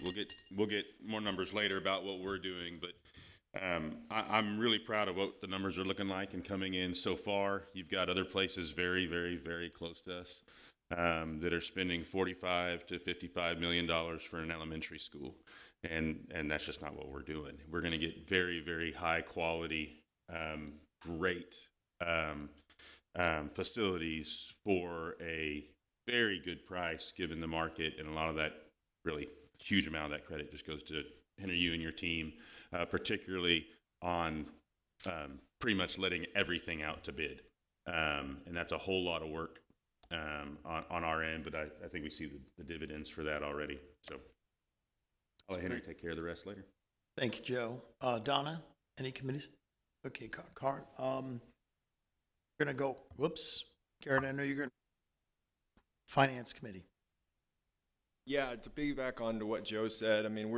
We'll get more numbers later about what we're doing, but I'm really proud of what the numbers are looking like and coming in so far. You've got other places very, very, very close to us that are spending $45 to $55 million for an elementary school, and that's just not what we're doing. We're going to get very, very high quality, great facilities for a very good price given the market, and a lot of that, really huge amount of that credit just goes to Henry, you and your team, particularly on pretty much letting everything out to bid. And that's a whole lot of work on our end, but I think we see the dividends for that already. So I'll let Henry take care of the rest later. Thank you, Joe. Donna, any committees? Okay, Karen, we're going to go, whoops, Karen, I know you're going to, Finance Committee. Yeah, to piggyback on to what Joe said, I mean,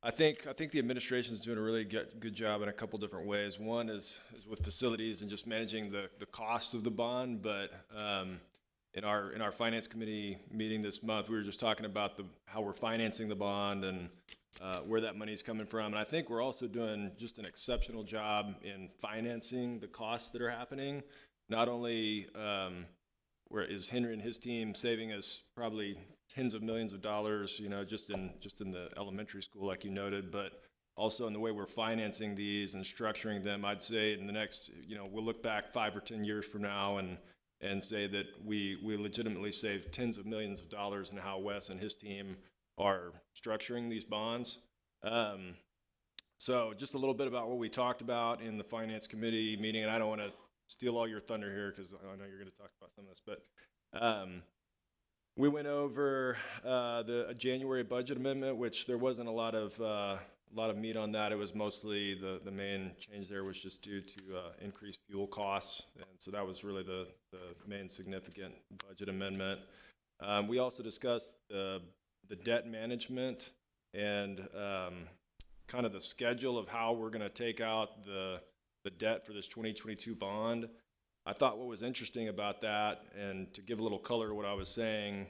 I think the administration is doing a really good job in a couple different ways. One is with facilities and just managing the costs of the bond. But in our Finance Committee meeting this month, we were just talking about how we're financing the bond and where that money is coming from. And I think we're also doing just an exceptional job in financing the costs that are happening. Not only where is Henry and his team saving us probably tens of millions of dollars, just in the elementary school, like you noted, but also in the way we're financing these and structuring them. I'd say in the next, we'll look back 5 or 10 years from now and say that we legitimately saved tens of millions of dollars in how Wes and his team are structuring these bonds. So just a little bit about what we talked about in the Finance Committee meeting, and I don't want to steal all your thunder here because I know you're going to talk about some of this, but we went over the January budget amendment, which there wasn't a lot of meat on that. It was mostly the main change there was just due to increased fuel costs, and so that was really the main significant budget amendment. We also discussed the debt management and kind of the schedule of how we're going to take out the debt for this 2022 bond. I thought what was interesting about that, and to give a little color to what I was saying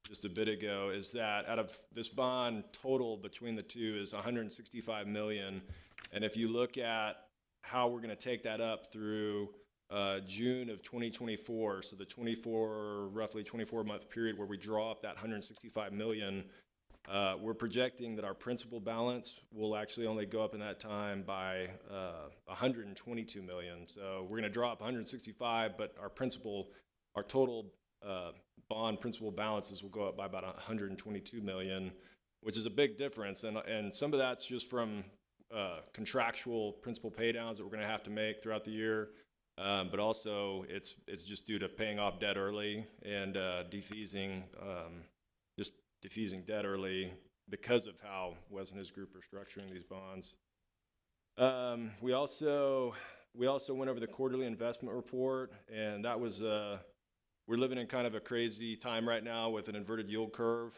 just a bit ago, is that out of this bond total between the two is $165 million. And if you look at how we're going to take that up through June of 2024, so the roughly 24-month period where we draw up that $165 million, we're projecting that our principal balance will actually only go up in that time by $122 million. So we're going to draw up 165, but our total bond principal balances will go up by about 122 million, which is a big difference. And some of that's just from contractual principal pay downs that we're going to have to make throughout the year. But also it's just due to paying off debt early and defeasing debt early because of how Wes and his group are structuring these bonds. We also We also went over the quarterly investment report, and that was, we're living in kind of a crazy time right now with an inverted yield curve.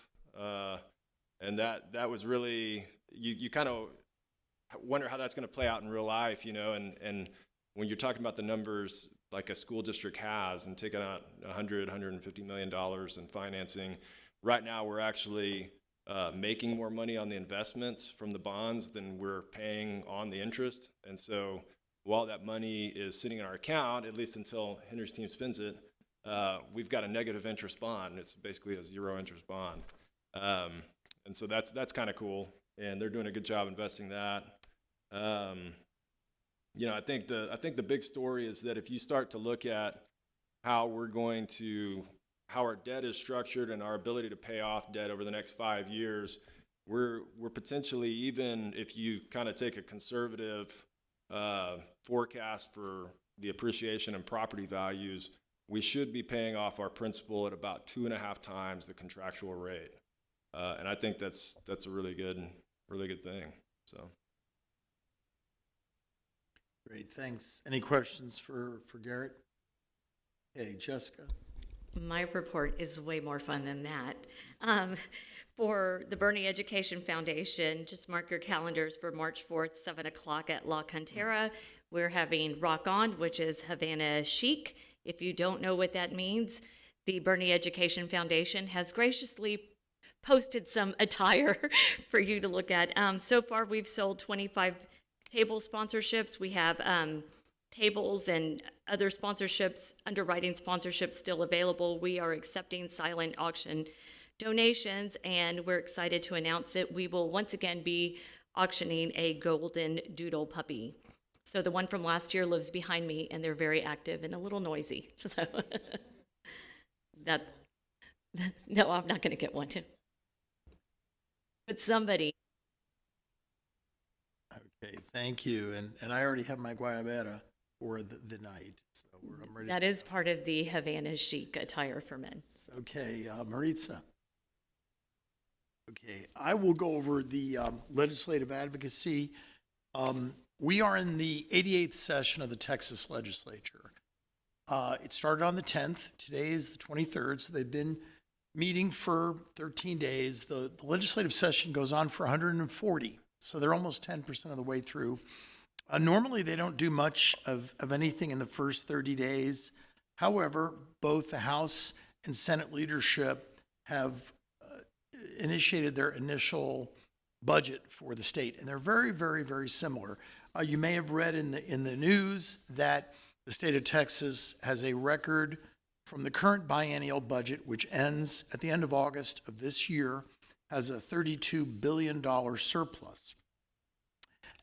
And that was really, you kind of wonder how that's going to play out in real life, you know, and when you're talking about the numbers like a school district has and taking out $150 million in financing, right now we're actually making more money on the investments from the bonds than we're paying on the interest. And so while that money is sitting in our account, at least until Henry's team spends it, we've got a negative interest bond. It's basically a zero interest bond. And so that's kind of cool. And they're doing a good job investing that. You know, I think the big story is that if you start to look at how our debt is structured and our ability to pay off debt over the next 5 years, we're potentially, even if you kind of take a conservative forecast for the appreciation in property values, we should be paying off our principal at about 2.5 times the contractual rate. And I think that's a really good thing. So. Great, thanks. Any questions for Garrett? Okay, Jessica. My report is way more fun than that. For the Bernie Education Foundation, just mark your calendars for March 4th, 7 o'clock at La Cantera. We're having Rock On, which is Havana chic. If you don't know what that means, the Bernie Education Foundation has graciously posted some attire for you to look at. So far, we've sold 25 table sponsorships. We have tables and other sponsorships, underwriting sponsorships still available. We are accepting silent auction donations, and we're excited to announce it. We will once again be auctioning a golden doodle puppy. So the one from last year lives behind me, and they're very active and a little noisy. So no, I'm not going to get one. But somebody. Okay, thank you. And I already have my guayabera for the night, so I'm ready. That is part of the Havana chic attire for men. Okay, Maritza. Okay, I will go over the legislative advocacy. We are in the 88th session of the Texas legislature. It started on the 10th. Today is the 23rd, so they've been meeting for 13 days. The legislative session goes on for 140, so they're almost 10% of the way through. Normally, they don't do much of anything in the first 30 days. However, both the House and Senate leadership have initiated their initial budget for the state, and they're very, very, very similar. You may have read in the news that the state of Texas has a record from the current biennial budget, which ends at the end of August of this year, has a $32 billion surplus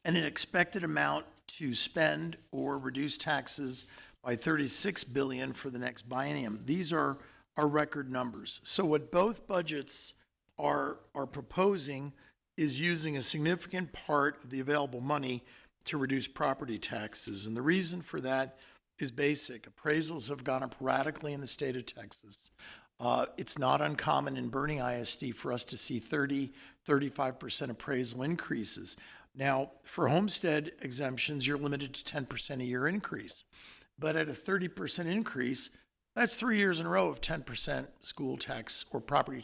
and an expected amount to spend or reduce taxes by $36 billion for the next biennium. These are record numbers. So what both budgets are proposing is using a significant part of the available money to reduce property taxes. And the reason for that is basic. Appraisals have gone up radically in the state of Texas. It's not uncommon in Bernie ISD for us to see 35% appraisal increases. Now, for homestead exemptions, you're limited to 10% a year increase. But at a 30% increase, that's 3 years in a row of 10% school tax or property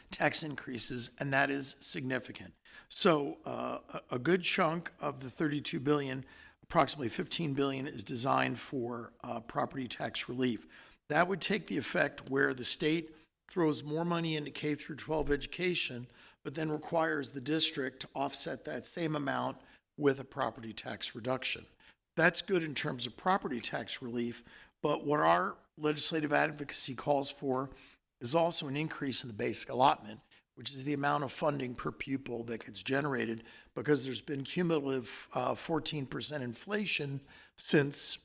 tax increases, and that is significant. So a good chunk of the $32 billion, approximately $15 billion, is designed for property tax relief. That would take the effect where the state throws more money into K through 12 education, but then requires the district to offset that same amount with a property tax reduction. That's good in terms of property tax relief, but what our legislative advocacy calls for is also an increase in the basic allotment, which is the amount of funding per pupil that gets generated, because there's been cumulative 14% inflation since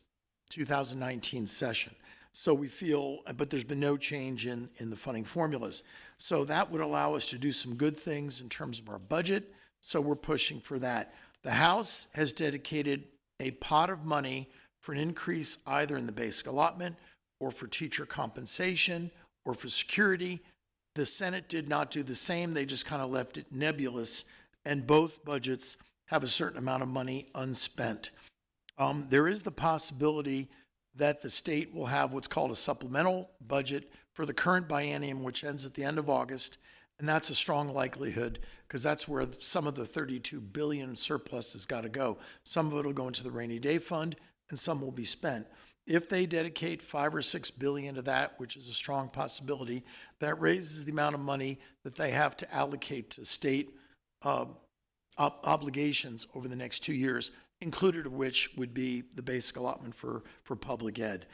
2019 session. So we feel, but there's been no change in the funding formulas. So that would allow us to do some good things in terms of our budget. So we're pushing for that. The House has dedicated a pot of money for an increase either in the basic allotment or for teacher compensation or for security. The Senate did not do the same. They just kind of left it nebulous. And both budgets have a certain amount of money unspent. There is the possibility that the state will have what's called a supplemental budget for the current biennium, which ends at the end of August. And that's a strong likelihood because that's where some of the 32 billion surplus has got to go. Some of it will go into the rainy day fund and some will be spent. If they dedicate 5 or 6 billion to that, which is a strong possibility, that raises the amount of money that they have to allocate to state obligations over the next 2 years, included of which would be the basic allotment for public ed.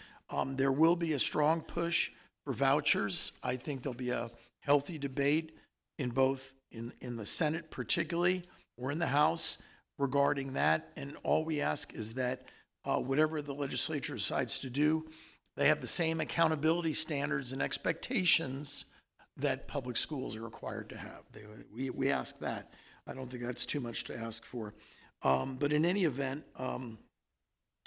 There will be a strong push for vouchers. I think there'll be a healthy debate in both in the Senate particularly or in the House regarding that. And all we ask is that whatever the legislature decides to do, they have the same accountability standards and expectations that public schools are required to have. We ask that. I don't think that's too much to ask for. But in any event,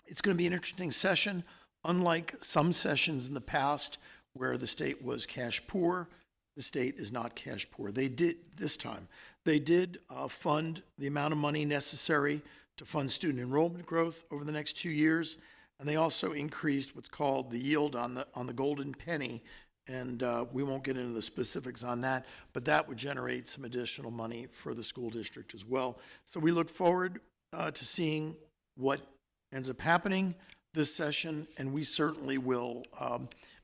it's going to be an interesting session. Unlike some sessions in the past where the state was cash poor, the state is not cash poor. They did this time. They did fund the amount of money necessary to fund student enrollment growth over the next 2 years, and they also increased what's called the yield on the golden penny. And we won't get into the specifics on that, but that would generate some additional money for the school district as well. So we look forward to seeing what ends up happening this session, and we certainly will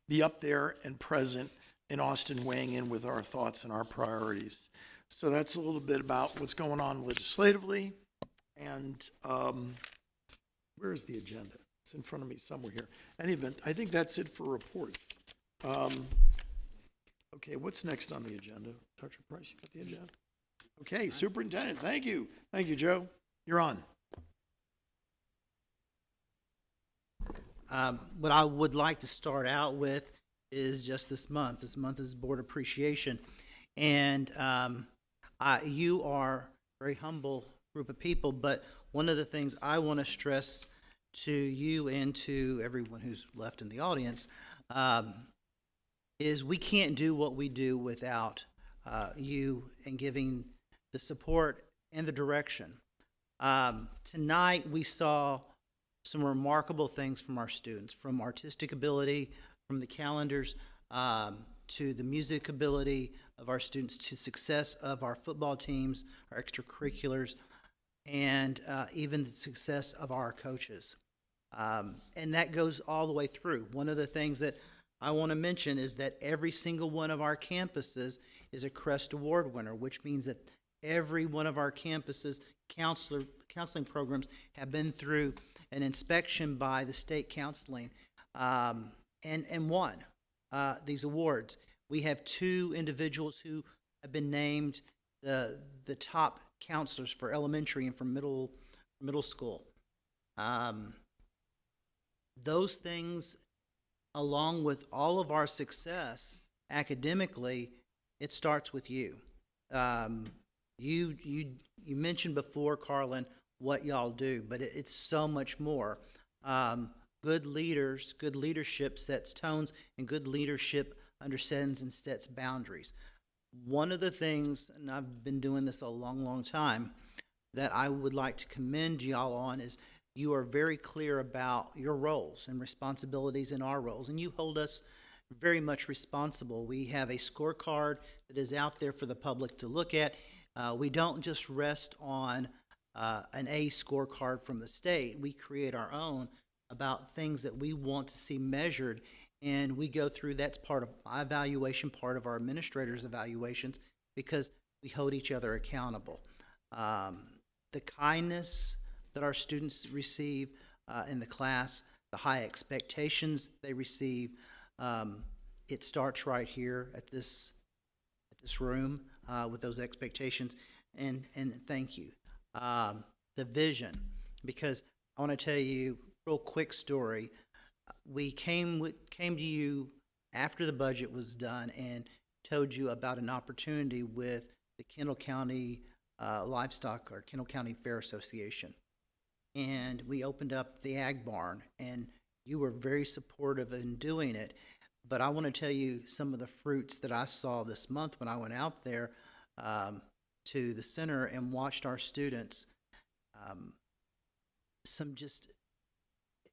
be up there and present in Austin weighing in with our thoughts and our priorities. So that's a little bit about what's going on legislatively. And where is the agenda? It's in front of me somewhere here. Any event, I think that's it for reports. Okay, what's next on the agenda? Dr. Price, you got the agenda? Okay, Superintendent, thank you. Thank you, Joe. You're on. What I would like to start out with is just this month. This month is Board Appreciation. And you are a very humble group of people, but one of the things I want to stress to you and to everyone who's left in the audience is we can't do what we do without you and giving the support and the direction. Tonight we saw some remarkable things from our students, from artistic ability, from the calendars, to the music ability of our students, to success of our football teams, our extracurriculars, and even the success of our coaches. And that goes all the way through. One of the things that I want to mention is that every single one of our campuses is a CREST Award winner, which means that every one of our campuses counseling programs have been through an inspection by the state counseling and won these awards. We have 2 individuals who have been named the top counselors for elementary and for middle school. Those things, along with all of our success academically, it starts with you. You mentioned before, Carlin, what y'all do, but it's so much more. Good leaders, good leadership sets tones, and good leadership understands and sets boundaries. One of the things, and I've been doing this a long, long time, that I would like to commend y'all on is you are very clear about your roles and responsibilities in our roles, and you hold us very much responsible. We have a scorecard that is out there for the public to look at. We don't just rest on an A scorecard from the state. We create our own about things that we want to see measured, and we go through. That's part of my evaluation, part of our administrators' evaluations, because we hold each other accountable. The kindness that our students receive in the class, the high expectations they receive, it starts right here at this room with those expectations, and thank you. The vision, because I want to tell you a real quick story. We came to you after the budget was done and told you about an opportunity with the Kendall County Livestock or Kendall County Fair Association. And we opened up the Ag Barn, and you were very supportive in doing it. But I want to tell you some of the fruits that I saw this month when I went out there to the center and watched our students. Some just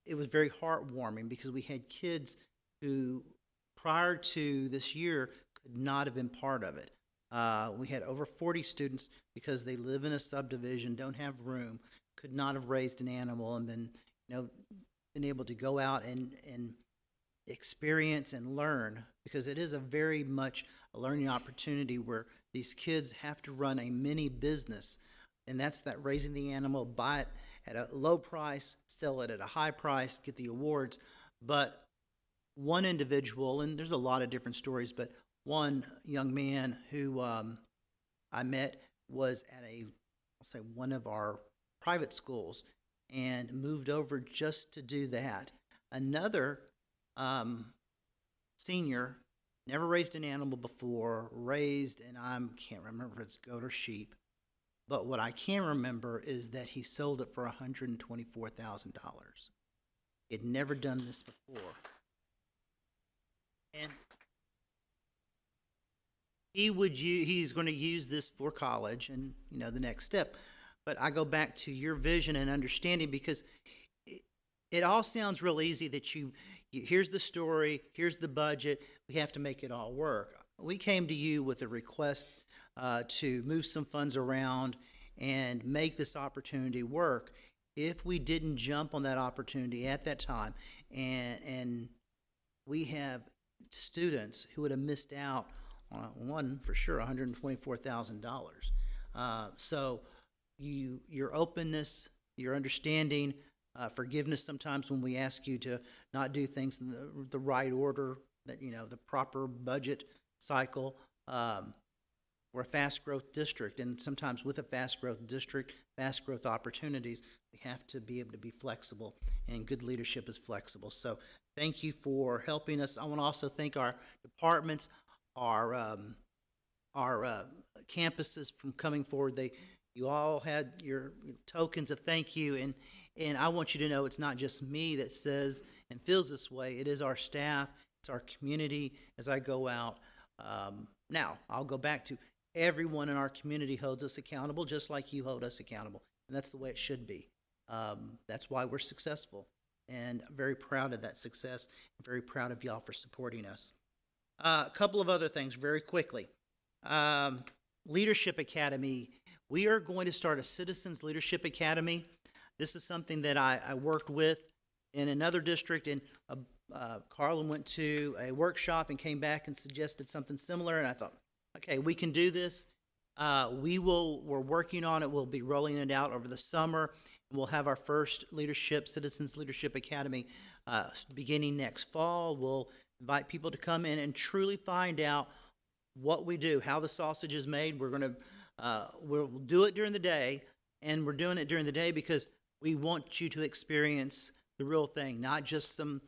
it was very heartwarming because we had kids who, prior to this year, could not have been part of it. We had over 40 students because they live in a subdivision, don't have room, could not have raised an animal and been able to go out and experience and learn, because it is a very much a learning opportunity where these kids have to run a mini business, and that's that raising the animal, buy it at a low price, sell it at a high price, get the awards. But one individual, and there's a lot of different stories, but one young man who I met was at I'll say one of our private schools and moved over just to do that. Another senior, never raised an animal before, and I can't remember if it's goat or sheep, but what I can remember is that he sold it for $124,000. He'd never done this before. And he's going to use this for college and, the next step. But I go back to your vision and understanding, because it all sounds real easy that you here's the story, here's the budget, we have to make it all work. We came to you with a request to move some funds around and make this opportunity work. If we didn't jump on that opportunity at that time, and we have students who would have missed out on one for sure, $124,000. So your openness, your understanding, forgiveness sometimes when we ask you to not do things in the right order, that the proper budget cycle. We're a fast growth district, and sometimes with a fast growth district, fast growth opportunities, we have to be able to be flexible, and good leadership is flexible. So thank you for helping us. I want to also thank our departments, our campuses from coming forward. You all had your tokens of thank you, and I want you to know it's not just me that says and feels this way. It is our staff, it's our community as I go out. Now, I'll go back to everyone in our community holds us accountable, just like you hold us accountable, and that's the way it should be. That's why we're successful, and I'm very proud of that success. I'm very proud of y'all for supporting us. A couple of other things very quickly. Leadership Academy. We are going to start a Citizens Leadership Academy. This is something that I worked with in another district, and Carlin went to a workshop and came back and suggested something similar, and I thought, okay, we can do this. We're working on it. We'll be rolling it out over the summer, and we'll have our first Citizens Leadership Academy beginning next fall. We'll invite people to come in and truly find out what we do, how the sausage is made. We'll do it during the day, and we're doing it during the day because we want you to experience the real thing, not just some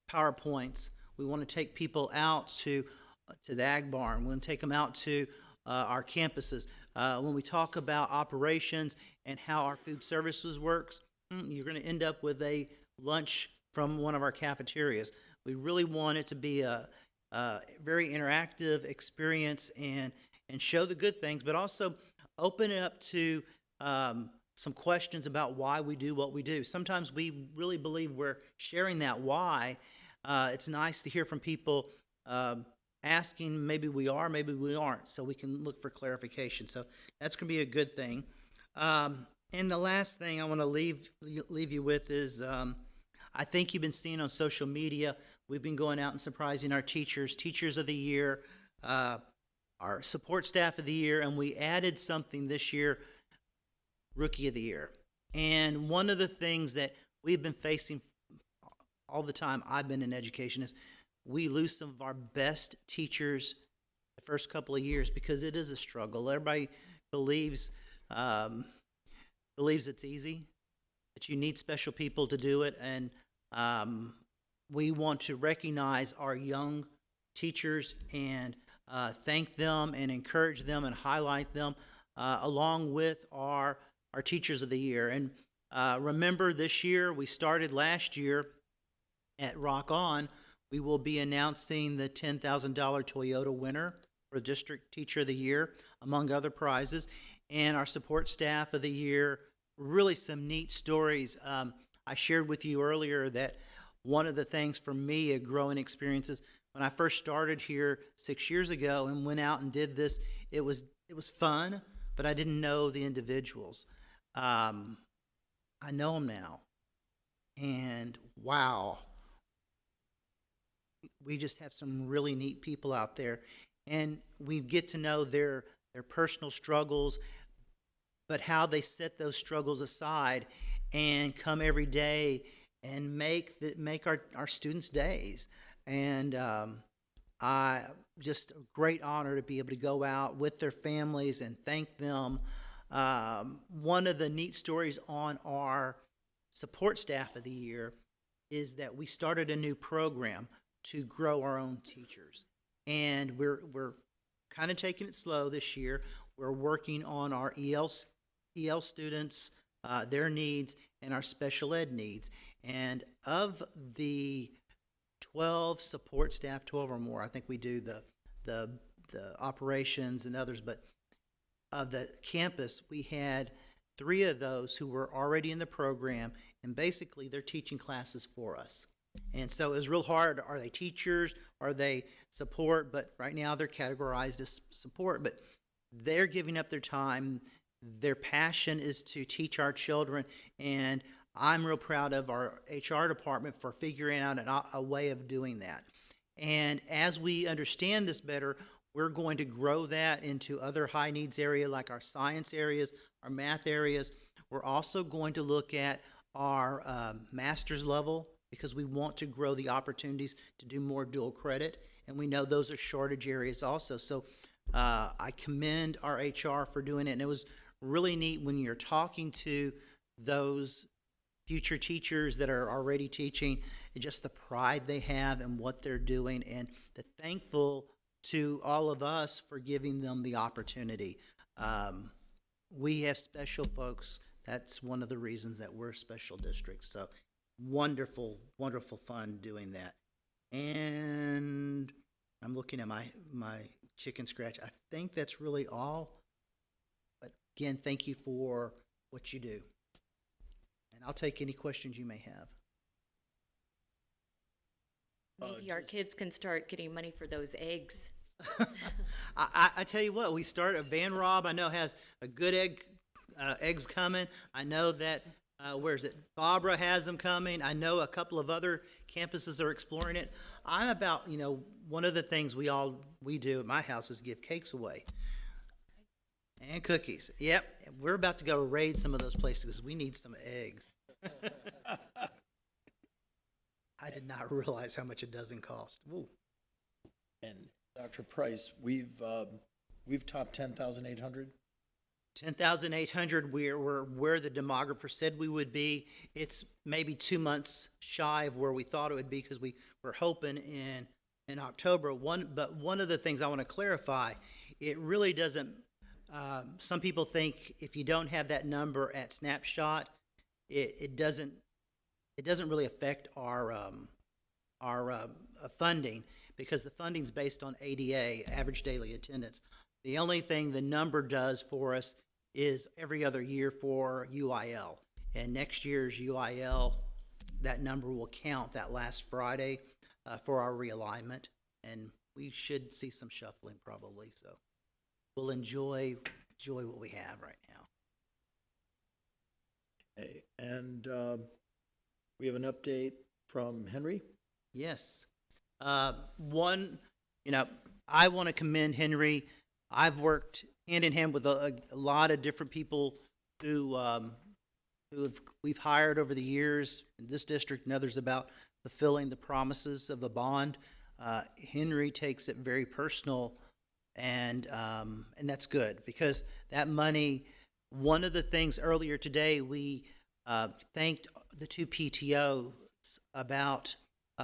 PowerPoints. We want to take people out to the Ag Barn. We want to take them out to our campuses. When we talk about operations and how our food services works, you're going to end up with a lunch from one of our cafeterias. We really want it to be a very interactive experience and show the good things, but also open it up to some questions about why we do what we do. Sometimes we really believe we're sharing that why. It's nice to hear from people asking, maybe we are, maybe we aren't, so we can look for clarification. So that's going to be a good thing. And the last thing I want to leave you with is I think you've been seeing on social media, we've been going out and surprising our teachers of the year, our support staff of the year, and we added something this year, Rookie of the Year. And one of the things that we've been facing all the time I've been in education is we lose some of our best teachers the first couple of years because it is a struggle. Everybody believes it's easy, that you need special people to do it, and we want to recognize our young teachers and thank them and encourage them and highlight them along with our teachers of the year. And remember, this year, we started last year at Rock On. We will be announcing the $10,000 Toyota winner for District Teacher of the Year, among other prizes, and our support staff of the year. Really some neat stories. I shared with you earlier that one of the things for me, a growing experience, is when I first started here 6 years ago and went out and did this, it was fun, but I didn't know the individuals. I know them now, and wow, we just have some really neat people out there, and we get to know their personal struggles, but how they set those struggles aside and come every day and make our students' days. And I just a great honor to be able to go out with their families and thank them. One of the neat stories on our support staff of the year is that we started a new program to grow our own teachers, and we're kind of taking it slow this year. We're working on our EL students, their needs, and our special ed needs. And of the 12 support staff, 12 or more, I think we do the operations and others, but of the campus, we had 3 of those who were already in the program, and basically they're teaching classes for us. And so it was real hard. Are they teachers? Are they support? But right now they're categorized as support, but they're giving up their time. Their passion is to teach our children, and I'm real proud of our HR department for figuring out a way of doing that. And as we understand this better, we're going to grow that into other high needs area like our science areas, our math areas. We're also going to look at our master's level, because we want to grow the opportunities to do more dual credit, and we know those are shortage areas also. So I commend our HR for doing it, and it was really neat when you're talking to those future teachers that are already teaching, and just the pride they have in what they're doing, and the thankful to all of us for giving them the opportunity. We have special folks. That's one of the reasons that we're a special district. So wonderful, wonderful fun doing that. And I'm looking at my chicken scratch. I think that's really all. But again, thank you for what you do. And I'll take any questions you may have. Maybe our kids can start getting money for those eggs. I tell you what, we started, Van Rob I know has a good eggs coming. I know that, where is it? Barbara has them coming. I know a couple of other campuses are exploring it. I'm about, one of the things we do at my house is give cakes away. And cookies. Yep. We're about to go raid some of those places. We need some eggs. I did not realize how much a dozen cost. Woo. And Dr. Price, we've topped 10,800. 10,800, we're where the demographer said we would be. It's maybe 2 months shy of where we thought it would be, because we were hoping in October. But one of the things I want to clarify, it really doesn't, some people think if you don't have that number at snapshot, it doesn't really affect our funding, because the funding's based on ADA, average daily attendance. The only thing the number does for us is every other year for UIL. And next year's UIL, that number will count that last Friday for our realignment. And we should see some shuffling probably. So we'll enjoy what we have right now. Okay. And we have an update from Henry. Yes. I want to commend Henry. I've worked hand in hand with a lot of different people who we've hired over the years in this district and others about fulfilling the promises of the bond. Henry takes it very personal, and that's good, because that money. One of the things earlier today, we thanked the 2 PTOs about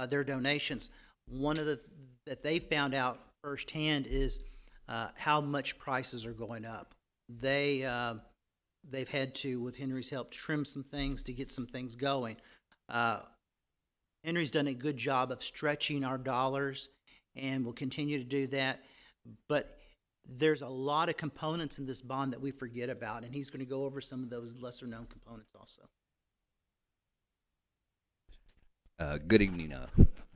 their donations. One of the that they found out firsthand is how much prices are going up. They've had to, with Henry's help, trim some things to get some things going. Henry's done a good job of stretching our dollars, and will continue to do that. But there's a lot of components in this bond that we forget about, and he's going to go over some of those lesser-known components also. Good evening,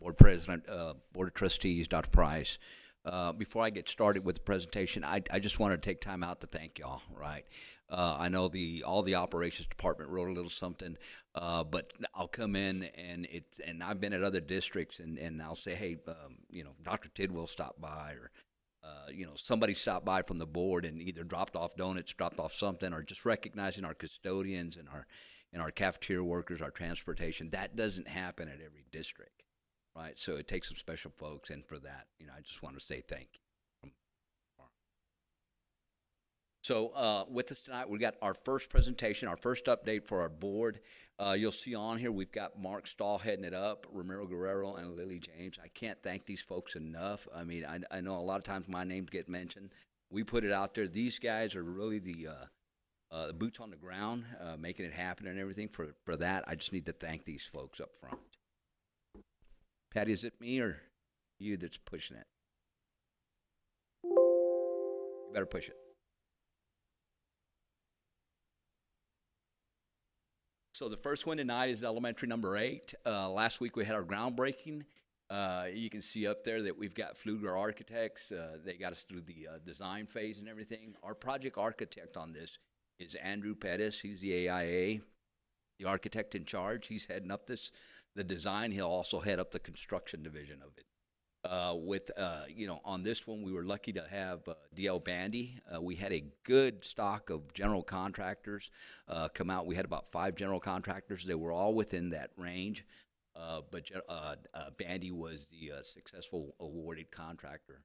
Board President, Board of Trustees, Dr. Price. Before I get started with the presentation, I just wanted to take time out to thank y'all, right? I know all the operations department wrote a little something, but I'll come in and I've been at other districts and I'll say, hey, Dr. Tidwell stopped by, or somebody stopped by from the board and either dropped off donuts, dropped off something, or just recognizing our custodians and our cafeteria workers, our transportation. That doesn't happen at every district, right? So it takes some special folks, and for that, I just want to say thank you. So with us tonight, we got our first presentation, our first update for our board. You'll see on here we've got Mark Stahl heading it up, Ramiro Guerrero, and Lily James. I can't thank these folks enough. I mean, I know a lot of times my names get mentioned. We put it out there. These guys are really the boots on the ground, making it happen and everything. For that, I just need to thank these folks up front. Patty, is it me or you that's pushing it? You better push it. So the first one tonight is elementary number 8. Last week we had our groundbreaking. You can see up there that we've got Pfluger Architects. They got us through the design phase and everything. Our project architect on this is Andrew Pettis. He's the AIA, the architect in charge. He's heading up the design. He'll also head up the construction division of it. On this one, we were lucky to have D.L. Bandy. We had a good stock of general contractors come out. We had about 5 general contractors. They were all within that range, but Bandy was the successful awarded contractor.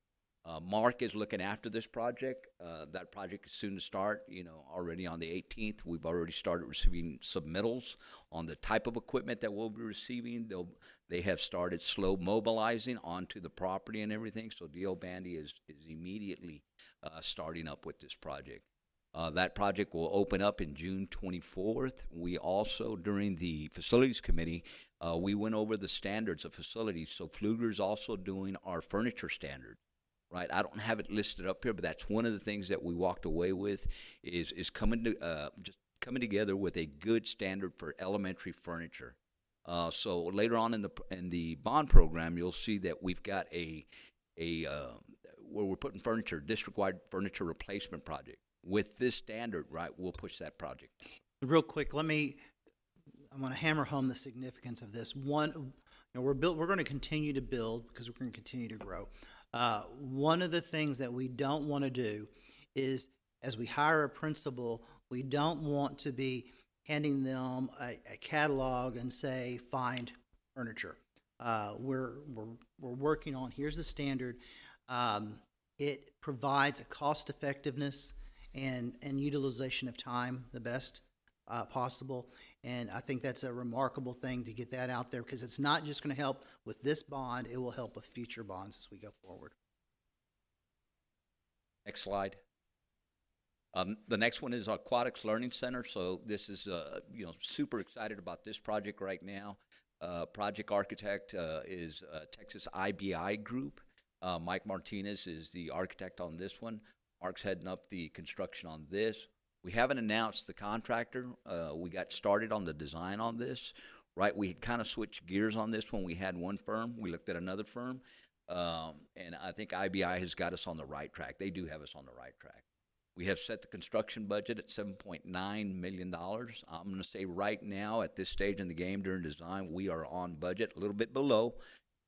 Mark is looking after this project. That project is soon to start. Already on the 18th, we've already started receiving submittals on the type of equipment that we'll be receiving. They have started slow mobilizing onto the property and everything. So D.O. Bandy is immediately starting up with this project. That project will open up in June 24th. We also, during the facilities committee, we went over the standards of facilities. So Pfluger's also doing our furniture standards. Right, I don't have it listed up here, but that's one of the things that we walked away with is coming together with a good standard for elementary furniture. So later on in the bond program, you'll see that we've got a where we're putting district-wide furniture replacement project. With this standard, right, we'll push that project. Real quick, I want to hammer home the significance of this. One, we're going to continue to build because we're going to continue to grow. One of the things that we don't want to do is, as we hire a principal, we don't want to be handing them a catalog and say, find furniture. We're working on, here's the standard. It provides a cost effectiveness and utilization of time the best possible. And I think that's a remarkable thing to get that out there, because it's not just going to help with this bond, it will help with future bonds as we go forward. Next slide. The next one is Aquatics Learning Center. So this is, super excited about this project right now. Project architect is Texas IBI Group. Mike Martinez is the architect on this one. Mark's heading up the construction on this. We haven't announced the contractor. We got started on the design on this, right? We kind of switched gears on this one. We had one firm. We looked at another firm. And I think IBI has got us on the right track. They do have us on the right track. We have set the construction budget at $7.9 million. I'm going to say right now at this stage in the game during design, we are on budget, a little bit below,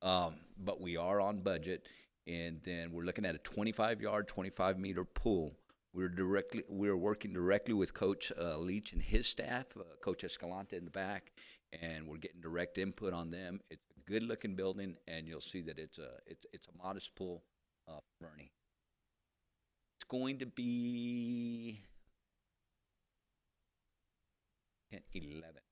but we are on budget. And then we're looking at a 25-yard, 25-meter pool. We're working directly with Coach Leach and his staff, Coach Escalante in the back, and we're getting direct input on them. It's a good-looking building, and you'll see that it's a modest pool for Bernie. It's going to be 11.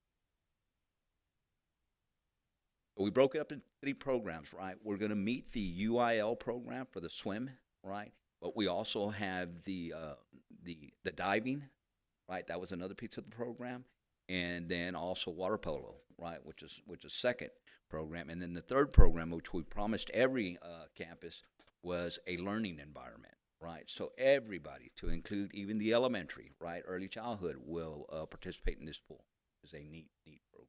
We broke it up into 3 programs, right? We're going to meet the UIL program for the swim, right? But we also have the diving, right? That was another piece of the program, and then also water polo, right? Which is second program, and then the third program, which we promised every campus, was a learning environment, right? So everybody, to include even the elementary, right, early childhood, will participate in this pool. It's a neat program.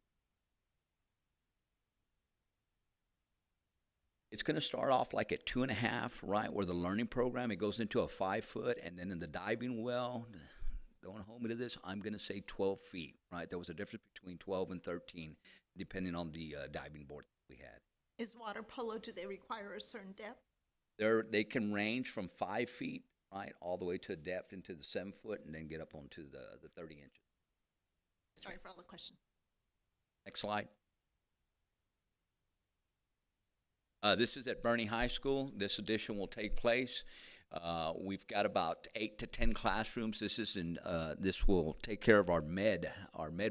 It's going to start off like at 2.5, right, where the learning program, it goes into a 5-foot, and then in the diving well, don't hold me to this, I'm going to say 12 feet, right? There was a difference between 12 and 13, depending on the diving board that we had. Is water polo, do they require a certain depth? They can range from 5 feet, right, all the way to a depth into the 7-foot, and then get up onto the 30 inches. Sorry for all the questions. Next slide. This is at Bernie High School. This addition will take place. We've got about 8 to 10 classrooms. This will take care of our med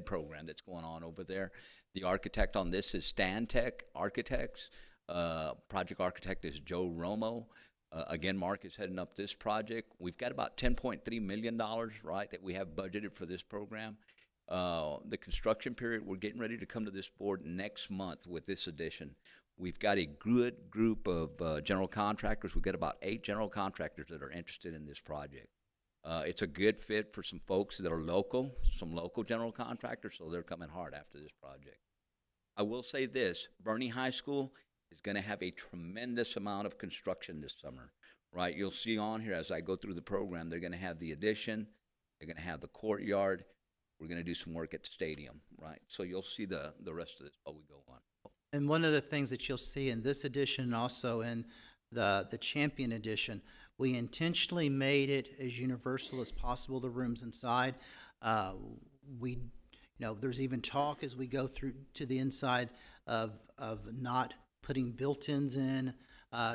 program that's going on over there. The architect on this is Stantec Architects. Project architect is Joe Romo. Again, Mark is heading up this project. We've got about $10.3 million, right, that we have budgeted for this program. The construction period, we're getting ready to come to this board next month with this addition. We've got a good group of general contractors. We've got about 8 general contractors that are interested in this project. It's a good fit for some folks that are local, some local general contractors, so they're coming hard after this project. I will say this, Bernie High School is going to have a tremendous amount of construction this summer, right? You'll see on here as I go through the program, they're going to have the addition, they're going to have the courtyard, we're going to do some work at the stadium, right? So you'll see the rest of this while we go on. And one of the things that you'll see in this edition and also in the Champion edition, we intentionally made it as universal as possible, the rooms inside. There's even talk as we go through to the inside of not putting built-ins in,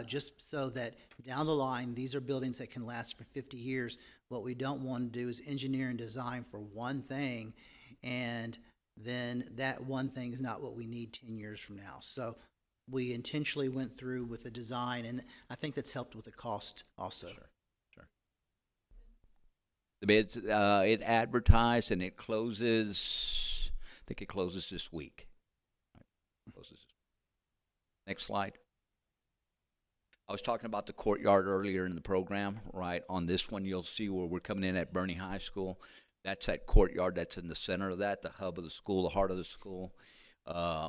just so that down the line, these are buildings that can last for 50 years. What we don't want to do is engineer and design for one thing, and then that one thing is not what we need 10 years from now. So we intentionally went through with the design, and I think that's helped with the cost also. Sure. The bids, it advertised and it closes, I think it closes this week. Next slide. I was talking about the courtyard earlier in the program, right? On this one, you'll see where we're coming in at Bernie High School. That's that courtyard that's in the center of that, the hub of the school, the heart of the school.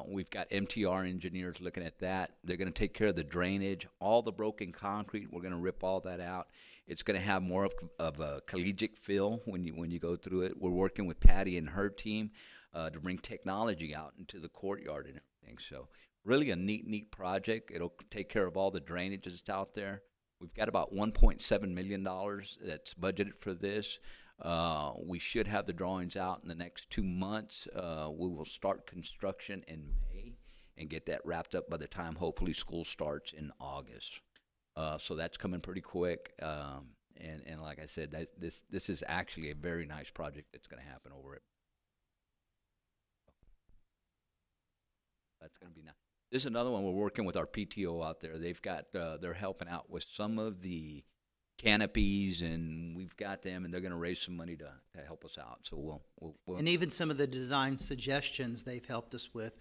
We've got MTR engineers looking at that. They're going to take care of the drainage, all the broken concrete. We're going to rip all that out. It's going to have more of a collegiate feel when you go through it. We're working with Patty and her team to bring technology out into the courtyard and everything. So really a neat project. It'll take care of all the drainage that's out there. We've got about $1.7 million that's budgeted for this. We should have the drawings out in the next 2 months. We will start construction in May and get that wrapped up by the time hopefully school starts in August. So that's coming pretty quick. And like I said, this is actually a very nice project that's going to happen over it. That's going to be nice. This is another one we're working with our PTO out there. They've got, they're helping out with some of the canopies, and we've got them, and they're going to raise some money to help us out. So we'll And even some of the design suggestions they've helped us with.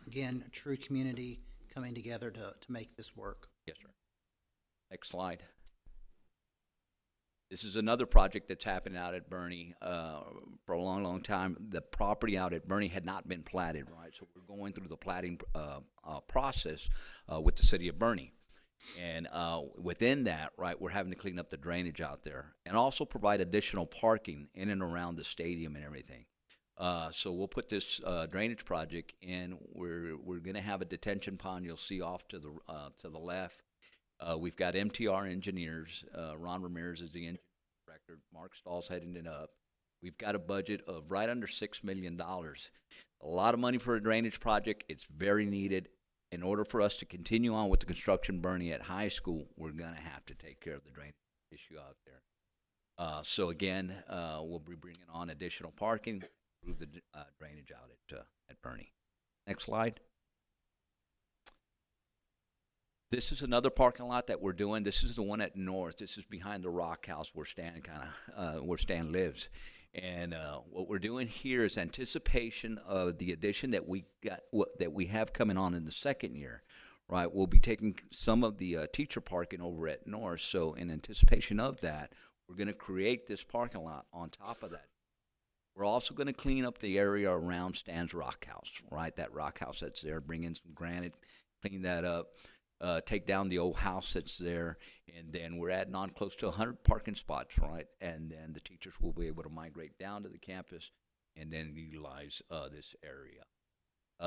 Again, a true community coming together to make this work. Yes, sir. Next slide. This is another project that's happening out at Bernie for a long time. The property out at Bernie had not been platted, right? So we're going through the platting process with the city of Bernie. And within that, right, we're having to clean up the drainage out there and also provide additional parking in and around the stadium and everything. So we'll put this drainage project in. We're going to have a detention pond you'll see off to the left. We've got MTR engineers. Ron Ramirez is the engineer director. Mark Stahl's heading it up. We've got a budget of right under $6 million. A lot of money for a drainage project. It's very needed. In order for us to continue on with the construction Bernie at high school, we're going to have to take care of the drainage issue out there. So again, we'll be bringing on additional parking, improve the drainage out at Bernie. Next slide. This is another parking lot that we're doing. This is the one at North. This is behind the Rock House where Stan lives. And what we're doing here is anticipation of the addition that we have coming on in the second year, right? We'll be taking some of the teacher parking over at North. So in anticipation of that, we're going to create this parking lot on top of that. We're also going to clean up the area around Stan's Rock House, right? That rock house that's there, bring in some granite, clean that up. take down the old house that's there, and then we're adding on close to 100 parking spots, right? And then the teachers will be able to migrate down to the campus and then utilize this area.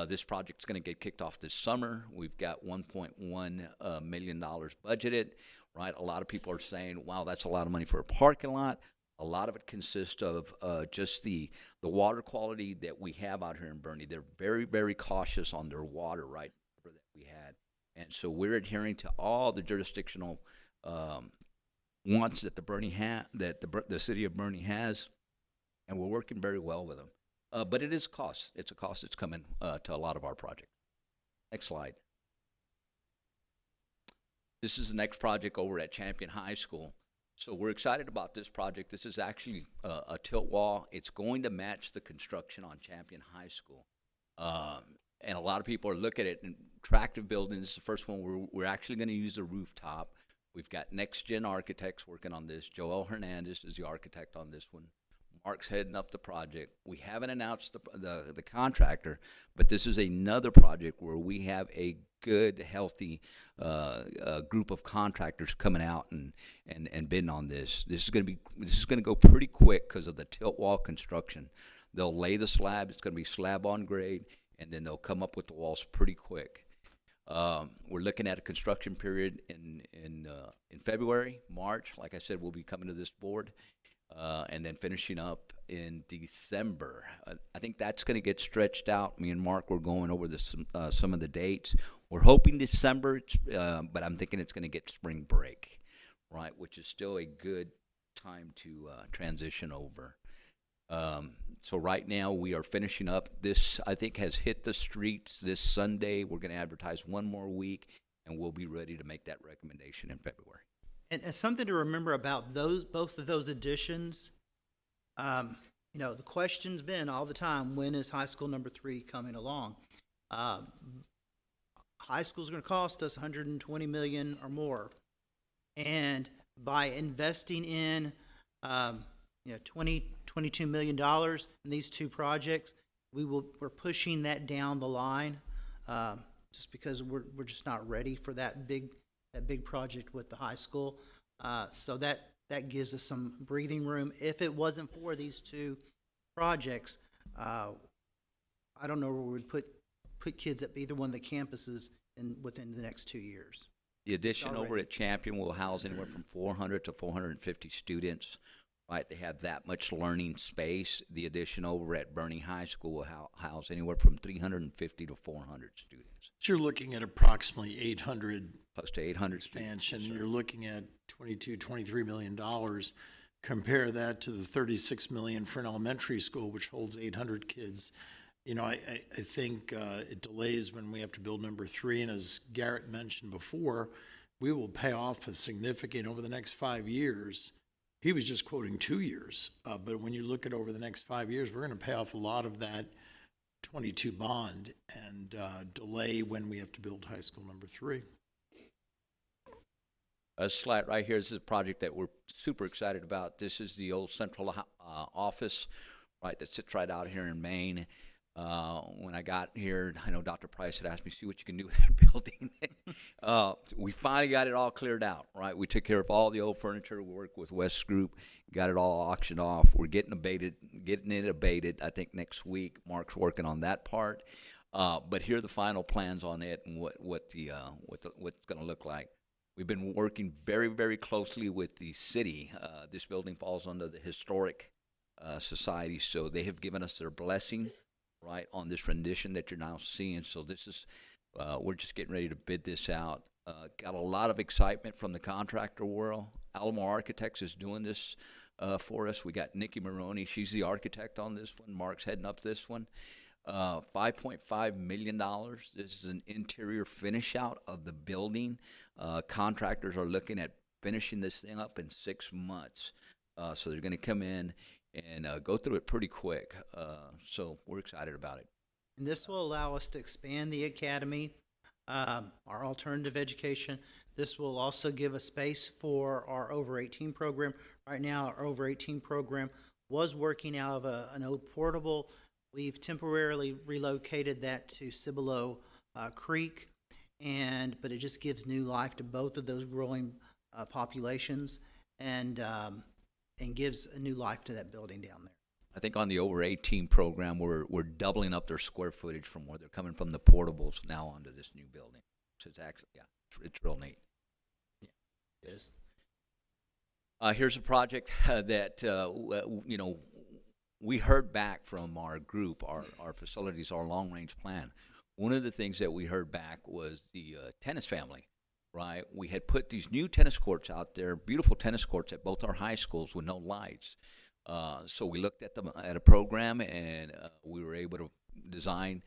This project's going to get kicked off this summer. We've got $1.1 million budgeted, right? A lot of people are saying, wow, that's a lot of money for a parking lot. A lot of it consists of just the water quality that we have out here in Bernie. They're very, very cautious on their water, right, that we had. And so we're adhering to all the jurisdictional wants that the city of Bernie has, and we're working very well with them. But it is a cost. It's a cost that's coming to a lot of our projects. Next slide. This is the next project over at Champion High School. So we're excited about this project. This is actually a tilt wall. It's going to match the construction on Champion High School. And a lot of people are looking at it in attractive buildings. This is the first one we're actually going to use a rooftop. We've got Next Gen Architects working on this. Joel Hernandez is the architect on this one. Mark's heading up the project. We haven't announced the contractor, but this is another project where we have a good, healthy group of contractors coming out and bidding on this. This is going to go pretty quick because of the tilt wall construction. They'll lay the slab. It's going to be slab on grade, and then they'll come up with the walls pretty quick. We're looking at a construction period in February, March. Like I said, we'll be coming to this board. And then finishing up in December. I think that's going to get stretched out. Me and Mark were going over some of the dates. We're hoping December, but I'm thinking it's going to get spring break, right, which is still a good time to transition over. So right now we are finishing up. This, I think, has hit the streets this Sunday. We're going to advertise one more week, and we'll be ready to make that recommendation in February. And something to remember about both of those additions, the question's been all the time, when is high school number 3 coming along? High school's going to cost us $120 million or more, and by investing in $22 million in these two projects, we're pushing that down the line, just because we're just not ready for that big project with the high school. So that gives us some breathing room. If it wasn't for these two projects, I don't know where we would put kids at either one of the campuses within the next 2 years. The addition over at Champion will house anywhere from 400 to 450 students. Right, they have that much learning space. The addition over at Bernie High School will house anywhere from 350 to 400 students. So you're looking at approximately 800 close to 800 expansion. students. You're looking at $23 million. Compare that to the $36 million for an elementary school, which holds 800 kids. I think it delays when we have to build number 3. And as Garrett mentioned before, we will pay off a significant over the next 5 years. He was just quoting 2 years, but when you look at over the next 5 years, we're going to pay off a lot of that 22 bond and delay when we have to build high school number 3. A slide right here. This is a project that we're super excited about. This is the old central office, right, that sits right out here in Maine. When I got here, I know Dr. Price had asked me, see what you can do with that building. We finally got it all cleared out, right? We took care of all the old furniture. We worked with West Group, got it all auctioned off. We're getting it abated, I think, next week. Mark's working on that part. But here are the final plans on it and what's going to look like. We've been working very, very closely with the city. This building falls under the Historic Society, so they have given us their blessing, right, on this rendition that you're now seeing. So this is, we're just getting ready to bid this out. Got a lot of excitement from the contractor world. Alamo Architects is doing this for us. We got Nikki Maroney. She's the architect on this one. Mark's heading up this one. $5.5 million. This is an interior finish out of the building. Contractors are looking at finishing this thing up in 6 months. So they're going to come in and go through it pretty quick. So we're excited about it. And this will allow us to expand the academy, our alternative education. This will also give a space for our over 18 program. Right now, our over 18 program was working out of an old portable. We've temporarily relocated that to Cibolo Creek, but it just gives new life to both of those growing populations, and gives a new life to that building down there. I think on the over 18 program, we're doubling up their square footage from where they're coming from the portables now onto this new building. So it's actually, yeah, it's real neat. It is. Here's a project that, you know, we heard back from our group, our facilities, our long-range plan. One of the things that we heard back was the tennis family, right? We had put these new tennis courts out there, beautiful tennis courts at both our high schools with no lights. So we looked at them at a program, and we were able to design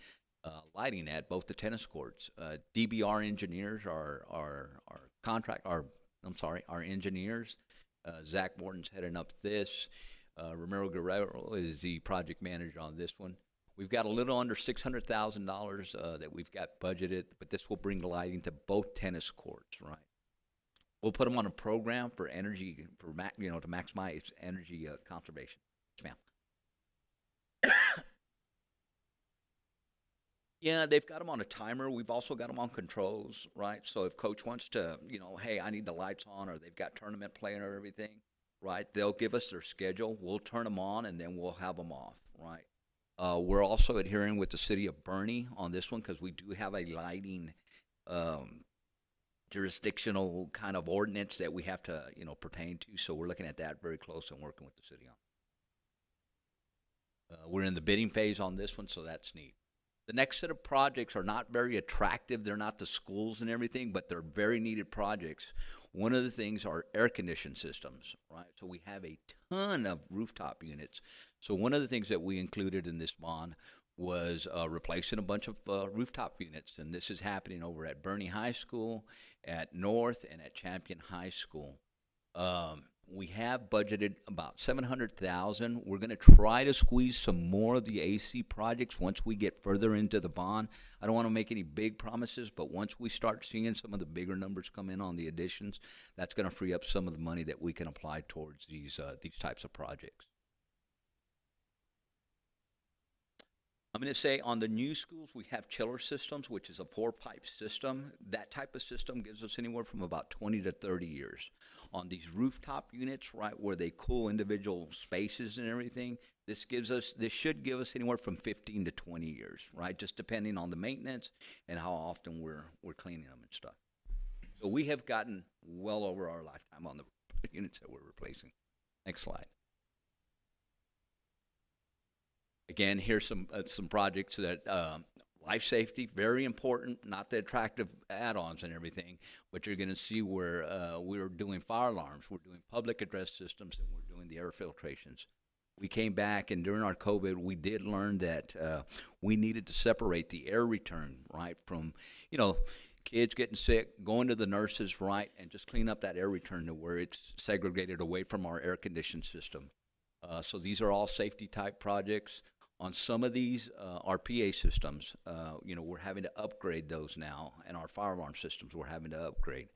lighting at both the tennis courts. DBR engineers, our engineers. Zach Morton's heading up this. Romero Guerrero is the project manager on this one. We've got a little under $600,000 that we've got budgeted, but this will bring lighting to both tennis courts, right? We'll put them on a program for energy, to maximize energy conservation. Yes, ma'am. Yeah, they've got them on a timer. We've also got them on controls, right? So if coach wants to, hey, I need the lights on, or they've got tournament playing or everything, right? They'll give us their schedule. We'll turn them on, and then we'll have them off, right? We're also adhering with the city of Bernie on this one because we do have a lighting jurisdictional kind of ordinance that we have to, pertain to. So we're looking at that very close and working with the city on. We're in the bidding phase on this one, so that's neat. The next set of projects are not very attractive. They're not the schools and everything, but they're very needed projects. One of the things are air conditioned systems, right? So we have a ton of rooftop units. So one of the things that we included in this bond was replacing a bunch of rooftop units, and this is happening over at Bernie High School, at North, and at Champion High School. We have budgeted about $700,000. We're going to try to squeeze some more of the AC projects once we get further into the bond. I don't want to make any big promises, but once we start seeing some of the bigger numbers come in on the additions, that's going to free up some of the money that we can apply towards these types of projects. I'm going to say on the new schools, we have chiller systems, which is a 4-pipe system. That type of system gives us anywhere from about 20 to 30 years. On these rooftop units, right, where they cool individual spaces and everything, this should give us anywhere from 15 to 20 years, right, just depending on the maintenance and how often we're cleaning them and stuff. So we have gotten well over our lifetime on the units that we're replacing. Next slide. Again, here's some projects that life safety, very important, not the attractive add-ons and everything, but you're going to see where we're doing fire alarms, we're doing public address systems, and we're doing the air filtrations. We came back, and during our COVID, we did learn that we needed to separate the air return, right, from, kids getting sick, going to the nurses, right, and just clean up that air return to where it's segregated away from our air conditioned system. So these are all safety type projects. On some of these, our PA systems, we're having to upgrade those now, and our fire alarm systems we're having to upgrade.